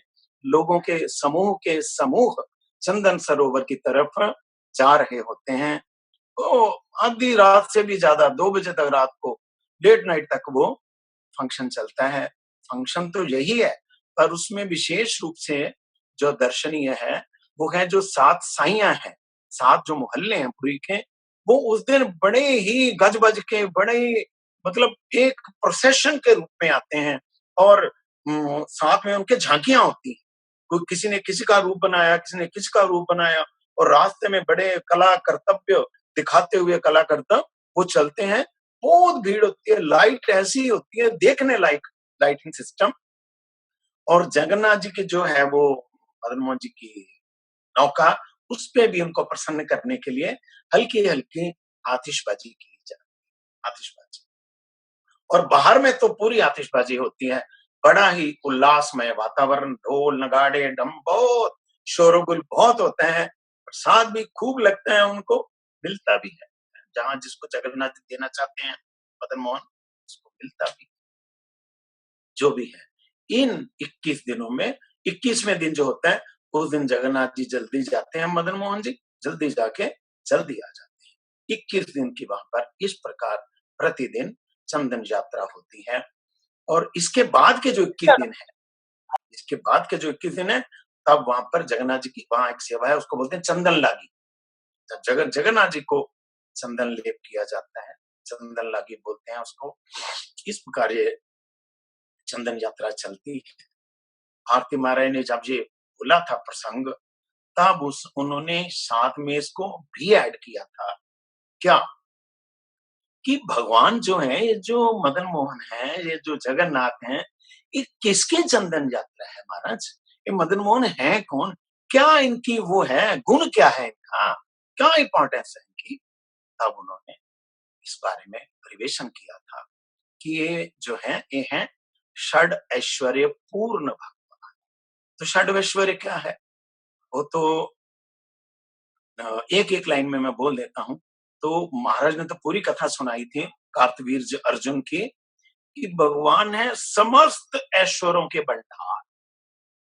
लोगों के समूह चंदन सरोवर की तरफ जा रहे होते हैं। तो आधी रात से भी ज्यादा, 2 बजे तक रात को, लेट नाइट तक वो फंक्शन चलता है। फंक्शन तो यही है, पर उसमें विशेष रूप से जो दर्शनीय है वो है जो 7 साइयां हैं, 7 जो मोहल्ले हैं पुरी के, वो उस दिन बड़े ही गज-बज के, बड़े मतलब एक प्रोसेशन के रूप में आते हैं, और साथ में उनके झांकियां होती हैं। कोई किसी ने किसी का रूप बनाया, किसी ने किसी का रूप बनाया, और रास्ते में बड़े कला कर्तव्य दिखाते हुए कला करतब वो चलते हैं। बहुत भीड़ होती है, लाइट ऐसी होती है देखने लायक, लाइटिंग सिस्टम। और जगन्नाथ जी के जो है वो मदन मोहन जी की नौका, उस पे भी उनको प्रसन्न करने के लिए हल्की आतिशबाजी की जाती है, आतिशबाजी। और बाहर में तो पूरी आतिशबाजी होती है, बड़ा ही उल्लासमय वातावरण, ढोल नगाड़े डम, बहुत शोरगुल बहुत होते हैं। प्रसाद भी खूब लगते हैं, उनको मिलता भी है, जहां जिसको जगन्नाथ जी देना चाहते हैं मदन मोहन, उसको मिलता भी, जो भी है। इन 21 दिनों में 21वें दिन जो होता है, उस दिन जगन्नाथ जी जल्दी जाते हैं, मदन मोहन जी जल्दी जाके जल्दी आ जाते हैं। 21 दिन की वहां पर इस प्रकार प्रतिदिन चंदन यात्रा होती है। और इसके बाद के जो 21 दिन है, इसके बाद के जो 21 दिन है, तब वहां पर जगन्नाथ जी की वहां एक सेवा है, उसको बोलते हैं चंदन लागी। जगन्नाथ जी को चंदन लेप किया जाता है, चंदन लागी बोलते हैं उसको। इस प्रकार ये चंदन यात्रा चलती है। आरती महाराज ने जब ये बोला था प्रसंग, तब उन्होंने साथ में इसको भी ऐड किया था क्या कि भगवान जो है, ये जो मदन मोहन है, ये जो जगन्नाथ हैं, ये किसकी चंदन यात्रा है महाराज? ये मदन मोहन है कौन? क्या इनकी वो है, गुण क्या है इनका, क्या इंपॉर्टेंस है इनकी? तब उन्होंने इस बारे में परिवेशन किया था कि ये जो है, ये हैं षड ऐश्वर्य पूर्ण भगवान। तो षड ऐश्वर्य क्या है? वो तो एक एक लाइन में मैं बोल देता हूं। तो महाराज ने तो पूरी कथा सुनाई थी कार्तवीर्य अर्जुन की, कि भगवान है समस्त ऐश्वर्यों के भंडार।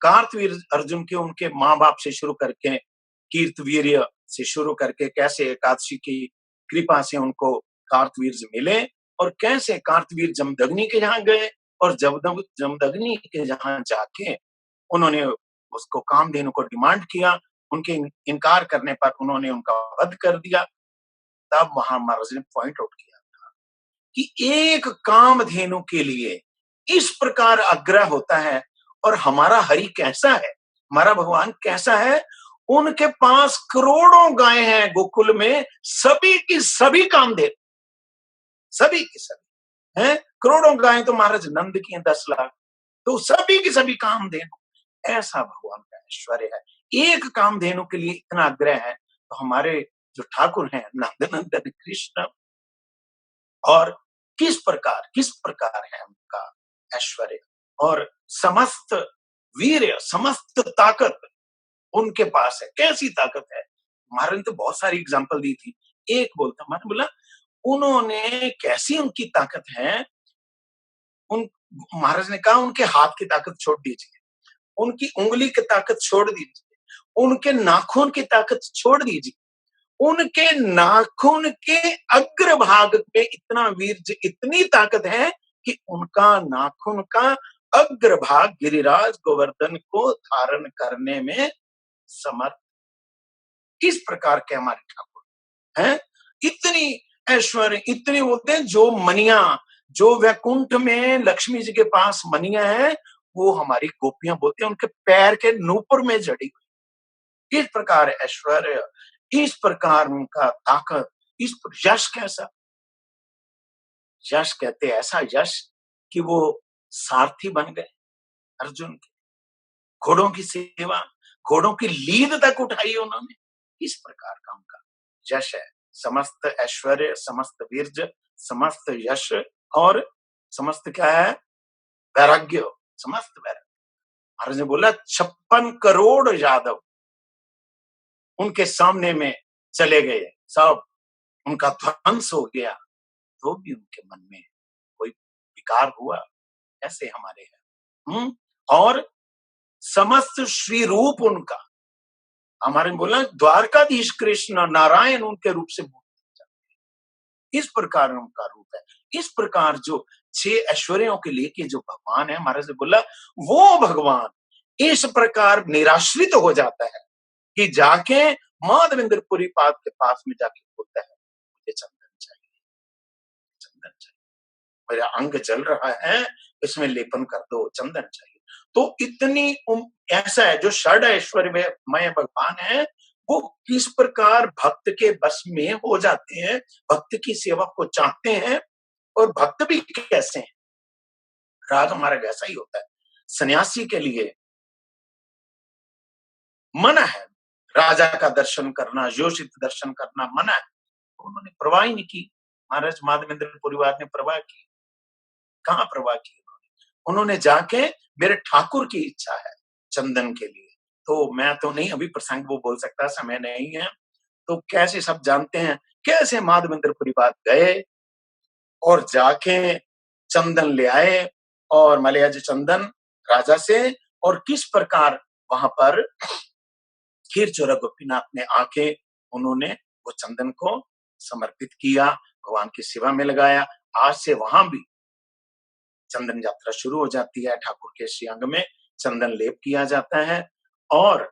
कार्तवीर्य अर्जुन के उनके माँ बाप से शुरू करके, कीर्तवीर्य से शुरू करके, कैसे एकादशी की कृपा से उनको कार्तवीर्य मिले, और कैसे कार्तवीर जमदग्नि के यहाँ गए, और जमदग्नि के जहाँ जाके उन्होंने उसको कामधेनु को डिमांड किया, उनके इनकार करने पर उन्होंने उनका वध कर दिया। तब वहां महाराज ने पॉइंट आउट किया था कि एक कामधेनु के लिए इस प्रकार आग्रह होता है, और हमारा हरि कैसा है, हमारा भगवान कैसा है? उनके पास करोड़ों गायें हैं गोकुल में, सभी की सभी कामधेनु, सभी की सभी हैं। करोड़ों गायें तो महाराज नंद की हैं 10 लाख, तो सभी की सभी कामधेनु। ऐसा भगवान का ऐश्वर्य है, एक कामधेनु के लिए इतना आग्रह है। तो हमारे जो ठाकुर हैं नंदनंदन कृष्ण, और किस प्रकार है उनका ऐश्वर्य, और समस्त वीर्य, समस्त ताकत उनके पास है। कैसी ताकत है? महाराज ने तो बहुत सारी एग्जांपल दी थी, एक बोलता मैंने बोला उन्होंने कैसी उनकी ताकत है। उन महाराज ने कहा उनके हाथ की ताकत छोड़ दीजिए, उनकी उंगली की ताकत छोड़ दीजिए, उनके नाखून की ताकत छोड़ दीजिए, उनके नाखून के अग्रभाग पे इतना वीर्य, इतनी ताकत है कि उनका नाखून का अग्रभाग गिरिराज गोवर्धन को धारण करने में समर्थ। इस प्रकार के हमारे ठाकुर हैं। इतनी ऐश्वर्य, इतने होते हैं जो मनिया, जो वैकुंठ में लक्ष्मी जी के पास मनिया है, वो हमारी गोपियां बोलते हैं उनके पैर के नूपुर में जड़ी हुई। इस प्रकार ऐश्वर्य, इस प्रकार उनका ताकत, इस यश कैसा? यश कहते ऐसा यश कि वो सारथी बन गए अर्जुन के, घोड़ों की सेवा, घोड़ों की लीद तक उठाई उन्होंने। इस प्रकार का उनका यश है। समस्त ऐश्वर्य, समस्त वीर्य, समस्त यश, और समस्त क्या है? वैराग्य, समस्त वैराग्य। महाराज ने बोला 56 करोड़ यादव उनके सामने में चले गए, सब उनका ध्वंस हो गया, तो भी उनके मन में कोई विकार हुआ? ऐसे हमारे हैं। और समस्त श्री रूप उनका, हमारे बोला द्वारकाधीश कृष्ण नारायण उनके रूप से जाते हैं। इस प्रकार उनका रूप है। इस प्रकार जो 6 ऐश्वर्यों के लिए कि जो भगवान है, महाराज ने बोला वो भगवान इस प्रकार निराश्रित हो जाता है कि जाके माधवेंद्रपुरी पाद के पास में जाके बोलता है मुझे चंदन चाहिए, चंदन चाहिए, मेरा अंग जल रहा है, इसमें लेपन कर दो, चंदन चाहिए। तो इतनी ऐसा है जो षड ऐश्वर्यमय भगवान है, वो किस प्रकार भक्त के बस में हो जाते हैं, भक्त की सेवा को चाहते हैं। और भक्त भी कैसे हैं? राग हमारा वैसा ही होता है। सन्यासी के लिए मना है राजा का दर्शन करना, योषित दर्शन करना मना है। उन्होंने परवाह ही नहीं की। महाराज माधवेंद्र परिवार ने परवाह की? कहाँ परवाह की उन्होंने जाके मेरे ठाकुर की इच्छा है चंदन के लिए, तो मैं तो नहीं अभी प्रसंग वो बोल सकता, समय नहीं है। तो कैसे सब जानते हैं कैसे माधवेंद्रपुरी बात गए और जाके चंदन ले आए, और मलयाज चंदन राजा से, और किस प्रकार वहां पर खीरचोरा गोपीनाथ ने आके उन्होंने वो चंदन को समर्पित किया, भगवान की सेवा में लगाया। आज से वहां भी चंदन यात्रा शुरू हो जाती है। ठाकुर के श्रीअंग में चंदन लेप किया जाता है, और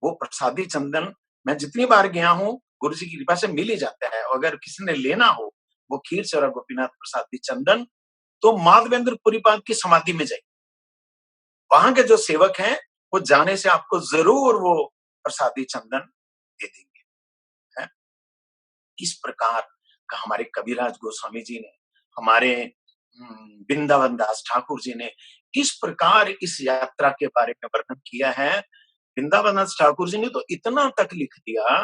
वो प्रसादी चंदन मैं जितनी बार गया हूं गुरु जी की कृपा से मिल ही जाता है। अगर किसी ने लेना हो वो खीरचोरा गोपीनाथ प्रसादी चंदन, तो माधवेंद्रपुरी पाद की समाधि में जाइए, वहां के जो सेवक हैं वो जाने से आपको जरूर वो प्रसादी चंदन दे देंगे। है? इस प्रकार हमारे कबीरदास गोस्वामी जी ने, हमारे वृंदावन दास ठाकुर जी ने इस प्रकार इस यात्रा के बारे में वर्णन किया है। वृंदावन दास ठाकुर जी ने तो इतना तक लिख दिया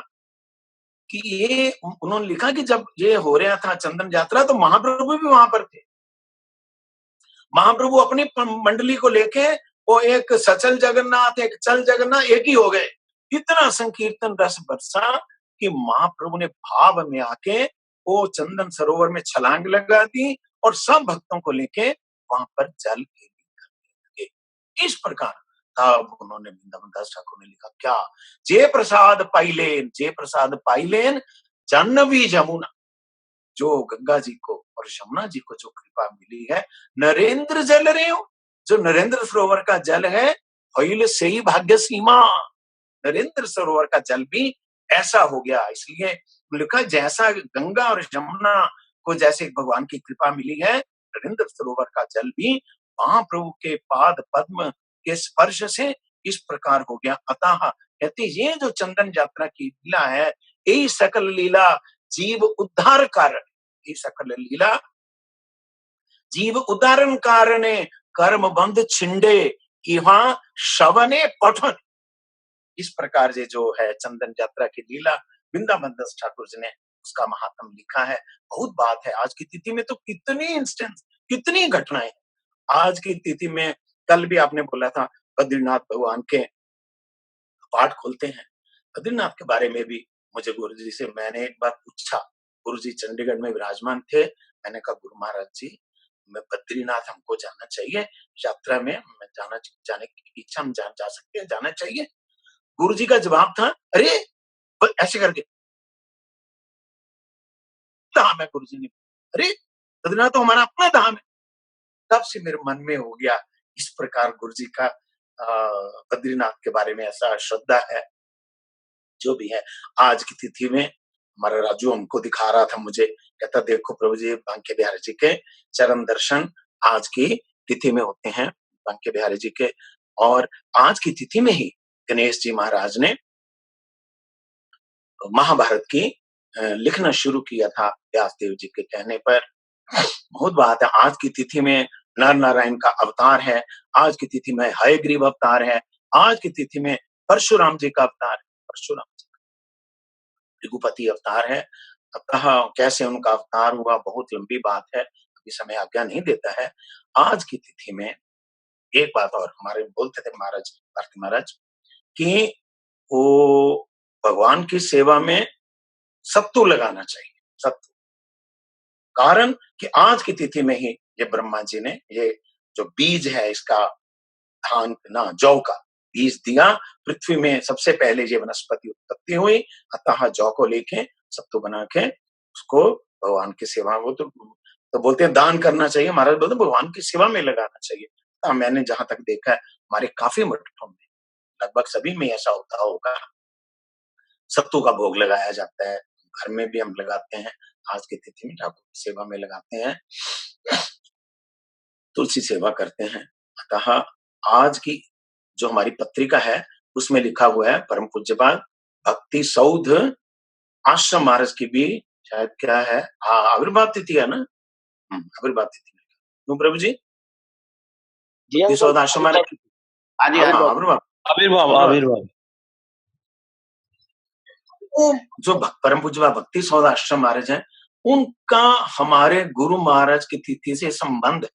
कि ये उन्होंने लिखा कि जब ये हो रहा था चंदन यात्रा तो महाप्रभु भी वहां पर थे। महाप्रभु अपनी मंडली को लेके वो एक सचल जगन्नाथ, एक चल जगन्नाथ एक ही हो गए। इतना संकीर्तन रस बरसा कि महाप्रभु ने भाव में आके वो चंदन सरोवर में छलांग लगा दी और सब भक्तों को लेके वहां पर जल फेरी करने लगे। इस प्रकार तब उन्होंने वृंदावन दास ठाकुर ने लिखा क्या, जे प्रसाद पाइलेन जाह्नवी जमुना, जो गंगा जी को और यमुना जी को जो कृपा मिली है, नरेंद्र जल रहे हो, जो नरेंद्र सरोवर का जल है, होइल से ही भाग्य सीमा, नरेंद्र सरोवर का जल भी ऐसा हो गया। इसलिए लिखा जैसा गंगा और यमुना को जैसे भगवान की कृपा मिली है, नरेंद्र सरोवर का जल भी महाप्रभु के पाद पद्म के स्पर्श से इस प्रकार हो गया। अतः कहते ये जो चंदन यात्रा की लीला है, यही सकल लीला जीव उद्धार कारण, ये सकल लीला जीव उदाहरण कारणे कर्म बंध छिंडे इहां शवने पठन। इस प्रकार से जो है चंदन यात्रा की लीला वृंदावन दास ठाकुर जी ने उसका महात्म लिखा है। बहुत बात है। आज की तिथि में तो कितनी इंस्टेंस, कितनी घटनाएं आज की तिथि में। कल भी आपने बोला था बद्रीनाथ भगवान के पाठ खोलते हैं। बद्रीनाथ के बारे में भी मुझे गुरु जी से मैंने एक बार पूछा, गुरु जी चंडीगढ़ में विराजमान थे, मैंने कहा गुरु महाराज जी मैं बद्रीनाथ हमको जाना चाहिए, यात्रा में मैं जाने की इच्छा, हम जा सकते हैं, जाना चाहिए। गुरु जी का जवाब था, अरे ऐसे करके धाम है। गुरु जी ने, अरे बद्रीनाथ तो हमारा अपना धाम है। तब से मेरे मन में हो गया इस प्रकार गुरु जी का बद्रीनाथ के बारे में ऐसा श्रद्धा है। जो भी है आज की तिथि में हमारा राजू हमको दिखा रहा था, मुझे कहता देखो प्रभु जी बांके बिहारी जी के चरण दर्शन आज की तिथि में होते हैं, बांके बिहारी जी के। और आज की तिथि में ही गणेश जी महाराज ने महाभारत की लिखना शुरू किया था व्यासदेव जी के कहने पर। बहुत बात है। आज की तिथि में नर नारायण का अवतार है, आज की तिथि में हयग्रीव अवतार है, आज की तिथि में परशुराम जी का अवतार है, परशुराम जी रघुपति अवतार है। अतः कैसे उनका अवतार हुआ बहुत लंबी बात है, अभी समय आज्ञा नहीं देता है। आज की तिथि में एक बात और हमारे बोलते थे महाराज भारती महाराज कि वो भगवान की सेवा में सत्तू लगाना चाहिए, सत्तू। कारण कि आज की तिथि में ही ये ब्रह्मा जी ने ये जो बीज है इसका धान ना जौ का बीज दिया, पृथ्वी में सबसे पहले ये वनस्पति उत्पत्ति हुई। अतः जौ को लेके सत्तू बना के उसको भगवान की सेवा, वो तो बोलते हैं दान करना चाहिए, महाराज बोलते भगवान की सेवा में लगाना चाहिए। मैंने जहां तक देखा है हमारे काफी मठों में, लगभग सभी में ऐसा होता होगा, सत्तू का भोग लगाया जाता है। घर में भी हम लगाते हैं, आज की तिथि में ठाकुर की सेवा में लगाते हैं, तुलसी सेवा करते हैं। अतः आज की जो हमारी पत्रिका है उसमें लिखा हुआ है परम पूज्यपाल भक्ति सौध आश्रम महाराज की भी शायद क्या है आविर्भाव तिथि है ना, आविर्भाव तिथि क्यों प्रभु जी भक्ति सौध आश्रम महाराज आविर्भाव जो परम पूज्यपाल भक्ति सौध आश्रम महाराज है उनका हमारे गुरु महाराज की तिथि से संबंध है,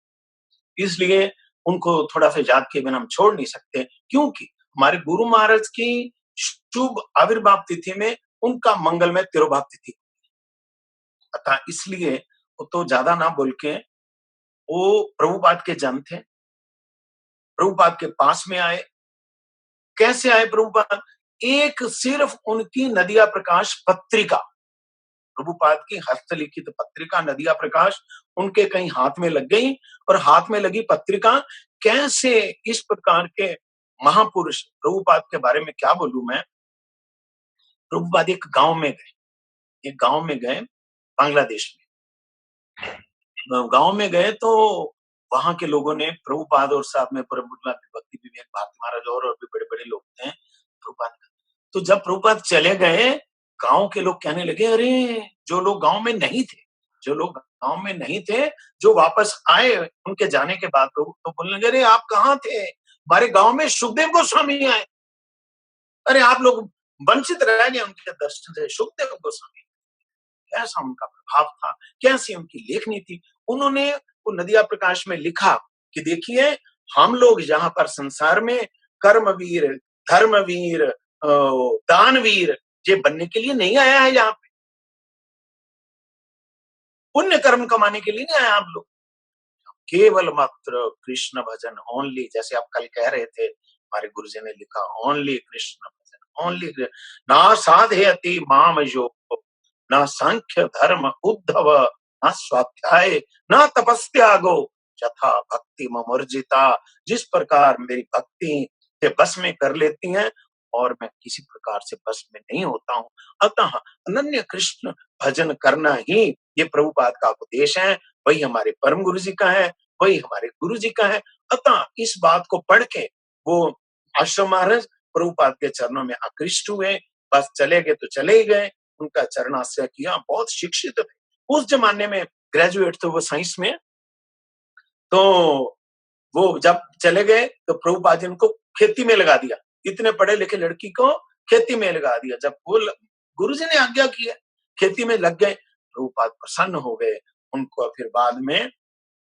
इसलिए उनको थोड़ा सा याद किए बिना हम छोड़ नहीं सकते, क्योंकि हमारे गुरु महाराज की शुभ आविर्भाव तिथि में उनका मंगलमय तिरुभाव तिथि। अतः इसलिए वो तो ज्यादा ना बोल के वो प्रभुपाद के जन थे, प्रभुपाद के पास में आए। कैसे आए प्रभुपाद? एक सिर्फ उनकी नदिया प्रकाश पत्रिका, प्रभुपाद की हस्तलिखित पत्रिका नदिया प्रकाश उनके कहीं हाथ में लग गई, और हाथ में लगी पत्रिका कैसे इस प्रकार के महापुरुष प्रभुपाद के बारे में क्या बोलूं मैं। प्रभुपाद एक गांव में गए बांग्लादेश में, गांव में गए तो वहां के लोगों ने प्रभुपाद और साथ में भक्ति विवेक भारती महाराज और भी बड़े बड़े लोग थे प्रभुपाद। तो जब प्रभुपाद चले गए गांव के लोग कहने लगे अरे जो लोग गांव में नहीं थे जो लोग गांव में नहीं थे, जो वापस आए उनके जाने के बाद तो बोलने लगे, अरे आप कहाँ थे, हमारे गांव में सुखदेव गोस्वामी आए, अरे आप लोग वंचित रह गए उनके दर्शन से। सुखदेव गोस्वामी, कैसा उनका प्रभाव था, कैसी उनकी लेखनी थी। उन्होंने वो नदिया प्रकाश में लिखा कि देखिए, हम लोग यहाँ पर संसार में कर्मवीर, धर्मवीर, दानवीर ये बनने के लिए नहीं आया है, यहाँ पे पुण्य कर्म कमाने के लिए नहीं आया आप लोग, केवल मात्र कृष्ण भजन ओनली। जैसे आप कल कह रहे थे, हमारे गुरुजी ने लिखा, ओनली कृष्ण भजन, ओनली ना साधयति माम योग, ना सांख्य धर्म उद्धव, ना स्वाध्याय, ना तपस्यागो, यथा भक्ति ममर्जिता। जिस प्रकार मेरी भक्ति के बस में कर लेती हैं और मैं किसी प्रकार से बस में नहीं होता हूँ, अतः अनन्य कृष्ण भजन करना ही ये प्रभुपाद का उपदेश है, वही हमारे परम गुरु जी का है, वही हमारे गुरु जी का है। अतः इस बात को पढ़ के वो आश्रम महाराज प्रभुपाद के चरणों में आकृष्ट हुए, बस चले गए तो चले ही गए, उनका चरणाश्रय किया। बहुत शिक्षित थे उस जमाने में, ग्रेजुएट थे वो साइंस में। तो वो जब चले गए तो प्रभुपाद जी उनको खेती में लगा दिया, इतने पढ़े लिखे लड़की को खेती में लगा दिया। जब वो गुरुजी ने आज्ञा की है, खेती में लग गए, प्रभुपाद प्रसन्न हो गए। उनको फिर बाद में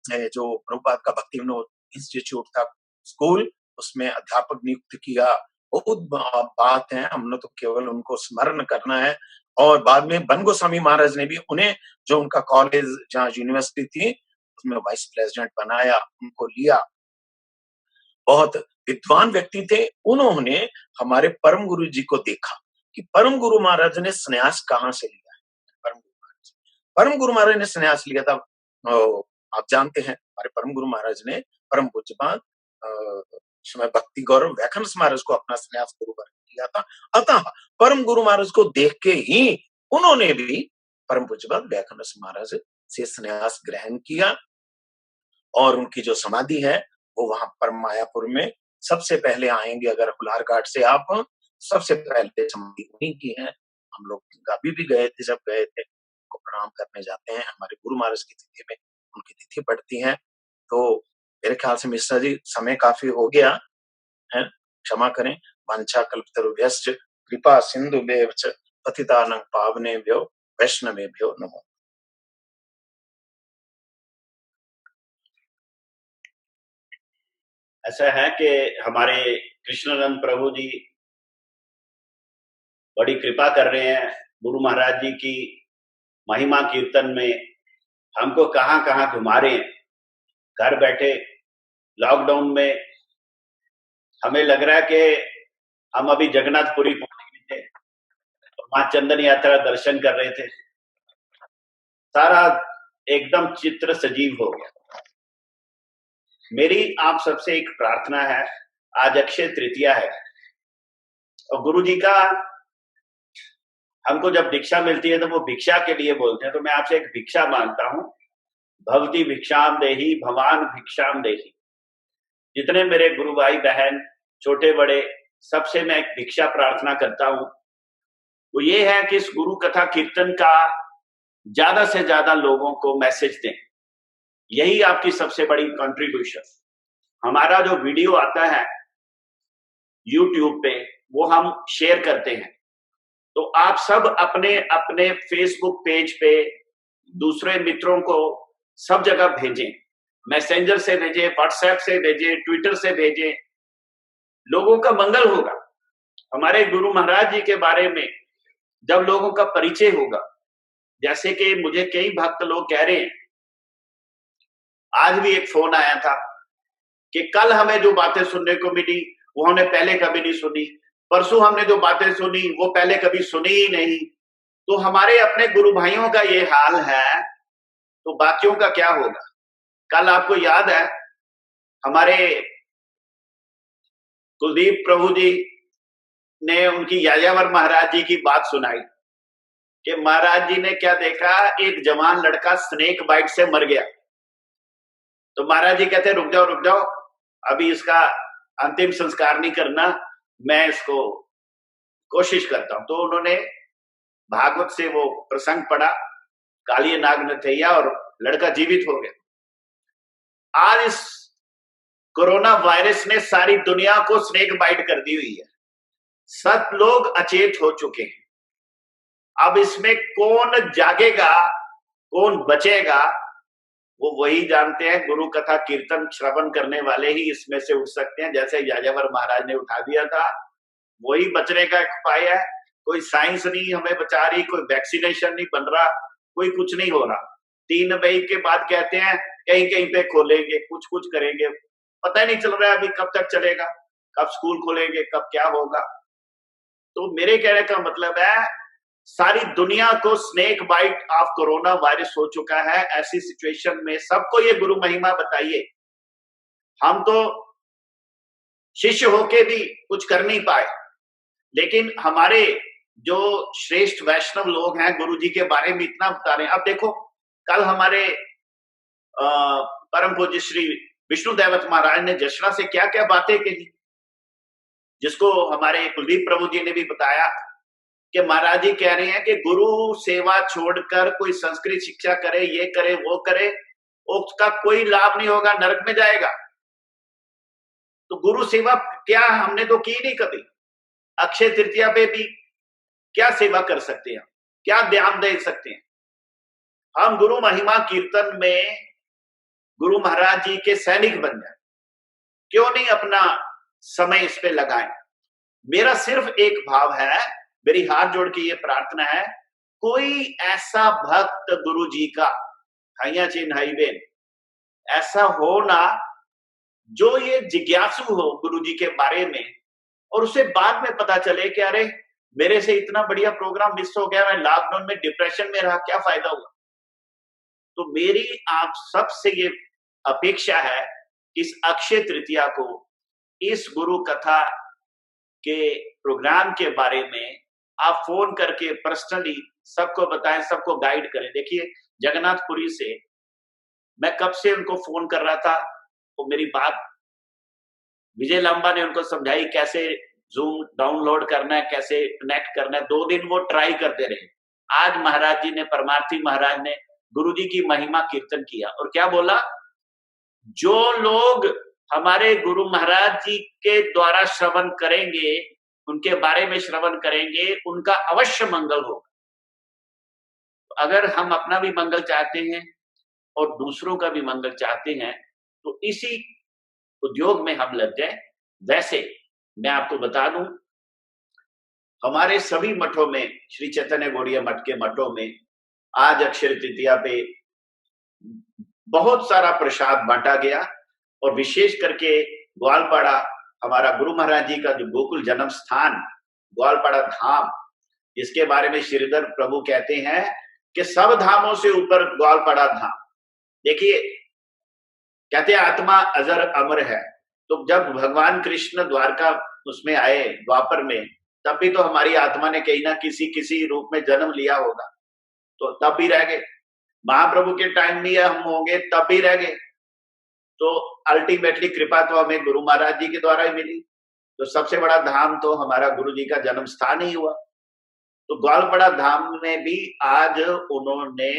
जो प्रभुपाद का भक्ति विनोद इंस्टीट्यूट था, स्कूल, उसमें अध्यापक नियुक्त किया। बहुत बात है, हमने तो केवल उनको स्मरण करना है। और बाद में बन गोस्वामी महाराज ने भी उन्हें, जो उनका कॉलेज जहाँ यूनिवर्सिटी थी उसमें वाइस प्रेसिडेंट बनाया, उनको लिया। बहुत विद्वान व्यक्ति थे। उन्होंने हमारे परम गुरु जी को देखा कि परम गुरु महाराज ने संन्यास कहाँ से लिया है। परम गुरु महाराज ने संन्यास लिया था, आप जानते हैं, हमारे परम गुरु महाराज ने परम पूज्यपाद समय भक्ति गौरव व्याख्यानस महाराज को अपना संन्यास गुरुवर किया था। अतः परम गुरु महाराज को देख के ही उन्होंने भी परम पूज्यपाद व्याख्यानस महाराज से संन्यास ग्रहण किया। और उनकी जो समाधि है वो वहां पर मायापुर में सबसे पहले आएंगे, अगर हुलार घाट से आप, सबसे पहले समाधि उन्हीं की है। हम लोग अभी भी गए थे, जब गए थे उनको प्रणाम करने जाते हैं। हमारे गुरु महाराज की तिथि में उनकी तिथि पड़ती है। तो मेरे ख्याल से मिश्रा जी समय काफी हो गया है, क्षमा करें। वांछा कल्पतरुभ्यश्च कृपा सिंधुभ्यः च पतितानां पावनेभ्यो वैष्णवेभ्यो नमो। ऐसा है कि हमारे कृष्णानंद प्रभु जी बड़ी कृपा कर रहे हैं। गुरु महाराज जी की महिमा कीर्तन में हमको कहाँ कहाँ घुमा रहे हैं। घर बैठे लॉकडाउन में हमें लग रहा है कि हम अभी जगन्नाथपुरी पहुंच गए थे, तो मां चंदन यात्रा दर्शन कर रहे थे। सारा एकदम चित्र सजीव हो गया। मेरी आप सबसे एक प्रार्थना है, आज अक्षय तृतीया है और गुरु जी का हमको जब दीक्षा मिलती है तो वो भिक्षा के लिए बोलते हैं। तो मैं आपसे एक भिक्षा मांगता हूं, भवती भिक्षाम देहि भगवान भिक्षाम देहि। जितने मेरे गुरु भाई बहन छोटे बड़े सबसे मैं एक भिक्षा प्रार्थना करता हूं, वो ये है कि इस गुरु कथा कीर्तन का ज्यादा से ज्यादा लोगों को मैसेज दें। यही आपकी सबसे बड़ी कंट्रीब्यूशन। हमारा जो वीडियो आता है YouTube पे वो हम शेयर करते हैं, तो आप सब अपने अपने फेसबुक पेज पे दूसरे मित्रों को सब जगह भेजें, मैसेंजर से भेजें, व्हाट्सएप से भेजें, ट्विटर से भेजें। लोगों का मंगल होगा। हमारे गुरु महाराज जी के बारे में जब लोगों का परिचय होगा, जैसे कि मुझे कई भक्त लोग कह रहे हैं, आज भी एक फोन आया था कि कल हमें जो बातें सुनने को मिली वो हमने पहले कभी नहीं सुनी, परसों हमने जो बातें सुनी वो पहले कभी सुनी ही नहीं। तो हमारे अपने गुरु भाइयों का ये हाल है, तो बाकियों का क्या होगा। कल आपको याद है हमारे कुलदीप प्रभु जी ने उनकी यायावर महाराज जी की बात सुनाई कि महाराज जी ने क्या देखा, एक जवान लड़का स्नेक बाइट से मर गया। तो महाराज जी कहते रुक जाओ, अभी इसका अंतिम संस्कार नहीं करना, मैं इसको कोशिश करता हूं। तो उन्होंने भागवत से वो प्रसंग पढ़ा, काली नाग नथैया और लड़का जीवित हो गया। आज इस कोरोना वायरस ने सारी दुनिया को स्नेक बाइट कर दी हुई है। सब लोग अचेत हो चुके हैं। अब इसमें कौन जागेगा, कौन बचेगा, वो वही जानते हैं। गुरु कथा कीर्तन श्रवण करने वाले ही इसमें से उठ सकते हैं। जैसे यायावर महाराज ने उठा दिया था, वही बचने का एक उपाय है। कोई साइंस नहीं हमें बचा रही, कोई वैक्सीनेशन नहीं बन रहा, कोई कुछ नहीं हो रहा। 3 मई के बाद कहते हैं कहीं कहीं पे खोलेंगे, कुछ कुछ करेंगे, पता ही नहीं चल रहा है अभी कब तक चलेगा, कब स्कूल खोलेंगे, कब क्या होगा। तो मेरे कहने का मतलब है, सारी दुनिया को snake bite of corona virus हो चुका है। ऐसी सिचुएशन में सबको ये गुरु महिमा बताइए। हम तो शिष्य होके भी कुछ कर नहीं पाए, लेकिन हमारे जो श्रेष्ठ वैष्णव लोग हैं गुरु जी के बारे में इतना बता रहे हैं। अब देखो, कल हमारे परम पूज्य श्री विष्णु दैवत महाराज ने जशना से क्या क्या बातें कही, जिसको हमारे कुलदीप प्रभु जी ने भी बताया कि महाराज जी कह रहे हैं कि गुरु सेवा छोड़कर कोई संस्कृत शिक्षा करे, ये करे, वो करे, उसका कोई लाभ नहीं होगा, नरक में जाएगा। तो गुरु सेवा क्या हमने तो की नहीं कभी। अक्षय तृतीया पे भी क्या सेवा कर सकते हैं, क्या ध्यान दे सकते हैं। हम गुरु महिमा कीर्तन में गुरु महाराज जी के सैनिक बन जाए, क्यों नहीं अपना समय इस पे लगाएं। मेरा सिर्फ एक भाव है, मेरी हाथ जोड़ के ये प्रार्थना है, कोई ऐसा भक्त गुरु जी का हाइया चिन्ह हाईबेन ऐसा हो ना जो ये जिज्ञासु हो गुरु जी के बारे में, और उसे बाद में पता चले कि अरे मेरे से इतना बढ़िया प्रोग्राम मिस हो गया, मैं लॉकडाउन में डिप्रेशन में रहा, क्या फायदा हुआ। तो मेरी आप सबसे ये अपेक्षा है कि इस अक्षय तृतीया को इस गुरु कथा के प्रोग्राम के बारे में आप फोन करके पर्सनली सबको बताएं, सबको गाइड करें। देखिए, जगन्नाथपुरी से मैं कब से उनको फोन कर रहा था, वो मेरी बात विजय लांबा ने उनको समझाई कैसे जूम डाउनलोड करना है, कैसे कनेक्ट करना है। 2 दिन वो ट्राई करते रहे। आज महाराज जी ने, परमार्थी महाराज ने गुरु जी की महिमा कीर्तन किया और क्या बोला, जो लोग हमारे गुरु महाराज जी के द्वारा श्रवण करेंगे, उनके बारे में श्रवण करेंगे, उनका अवश्य मंगल होगा। अगर हम अपना भी मंगल चाहते हैं और दूसरों का भी मंगल चाहते हैं, तो इसी उद्योग में हम लग जाए। वैसे मैं आपको बता दूं, हमारे सभी मठों में, श्री चैतन्य गौड़ीय मठ के मठों में आज अक्षय तृतीया पे बहुत सारा प्रसाद बांटा गया। और विशेष करके ग्वालपाड़ा, हमारा गुरु महाराज जी का जो गोकुल जन्म स्थान ग्वालपाड़ा धाम, जिसके बारे में श्रीधर प्रभु कहते हैं कि सब धामों से ऊपर ग्वालपाड़ा धाम। देखिए, कहते हैं आत्मा अजर अमर है। तो जब भगवान कृष्ण द्वारका उसमें आए द्वापर में, तब भी तो हमारी आत्मा ने कहीं ना किसी रूप में जन्म लिया होगा, तो तब भी रह गए। महाप्रभु के टाइम में हम होंगे तब भी रह गए। तो अल्टीमेटली कृपा तो हमें गुरु महाराज जी के द्वारा ही मिली। तो सबसे बड़ा धाम तो हमारा गुरु जी का जन्म स्थान ही हुआ। तो ग्वालपाड़ा धाम में भी आज उन्होंने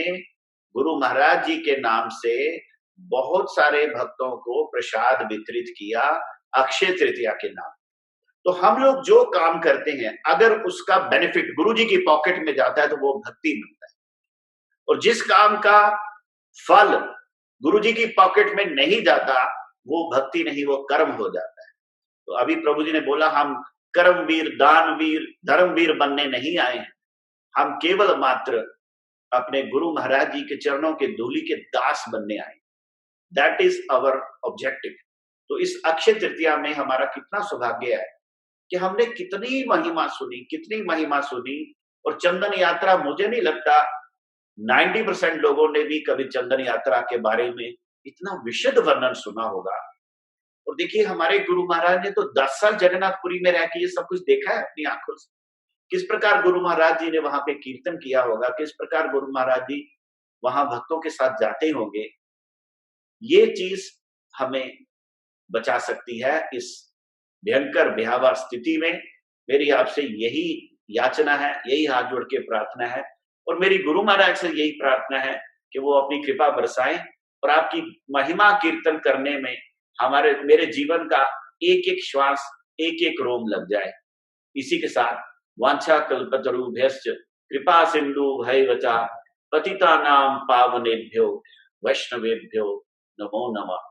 गुरु महाराज जी के नाम से बहुत सारे भक्तों को प्रसाद वितरित किया अक्षय तृतीया के नाम। तो हम लोग जो काम करते हैं, अगर उसका बेनिफिट गुरु जी की पॉकेट में जाता है तो वो भक्ति मिलता है। और जिस काम का फल गुरु जी की पॉकेट में नहीं जाता, वो भक्ति नहीं, वो कर्म हो जाता है। तो अभी प्रभु जी ने बोला, हम कर्मवीर, दानवीर, धर्मवीर बनने नहीं आए हैं, हम केवल मात्र अपने गुरु महाराज जी के चरणों के धूलि के दास बनने आए। That is our objective. तो इस अक्षय तृतीया में हमारा कितना सौभाग्य है कि हमने कितनी महिमा सुनी। और चंदन यात्रा, मुझे नहीं लगता 90% लोगों ने भी कभी चंदन यात्रा के बारे में इतना विशद वर्णन सुना होगा। और देखिए, हमारे गुरु महाराज ने तो 10 साल जगन्नाथपुरी में रह के ये सब कुछ देखा है अपनी आंखों से। किस प्रकार गुरु महाराज जी ने वहां पे कीर्तन किया होगा, किस प्रकार गुरु महाराज जी वहां भक्तों के साथ जाते होंगे। ये चीज हमें बचा सकती है इस भयंकर भयावह स्थिति में। मेरी आपसे यही याचना है, यही हाथ जोड़ के प्रार्थना है। और मेरी गुरु महाराज से यही प्रार्थना है कि वो अपनी कृपा बरसाएं और आपकी महिमा कीर्तन करने में मेरे जीवन का एक एक श्वास, एक एक रोम लग जाए। इसी के साथ वांछा कल्पतरुभ्यश्च कृपा सिंधु भैवचा पतितानां पावनेभ्यो वैष्णवेभ्यो नमो नमः।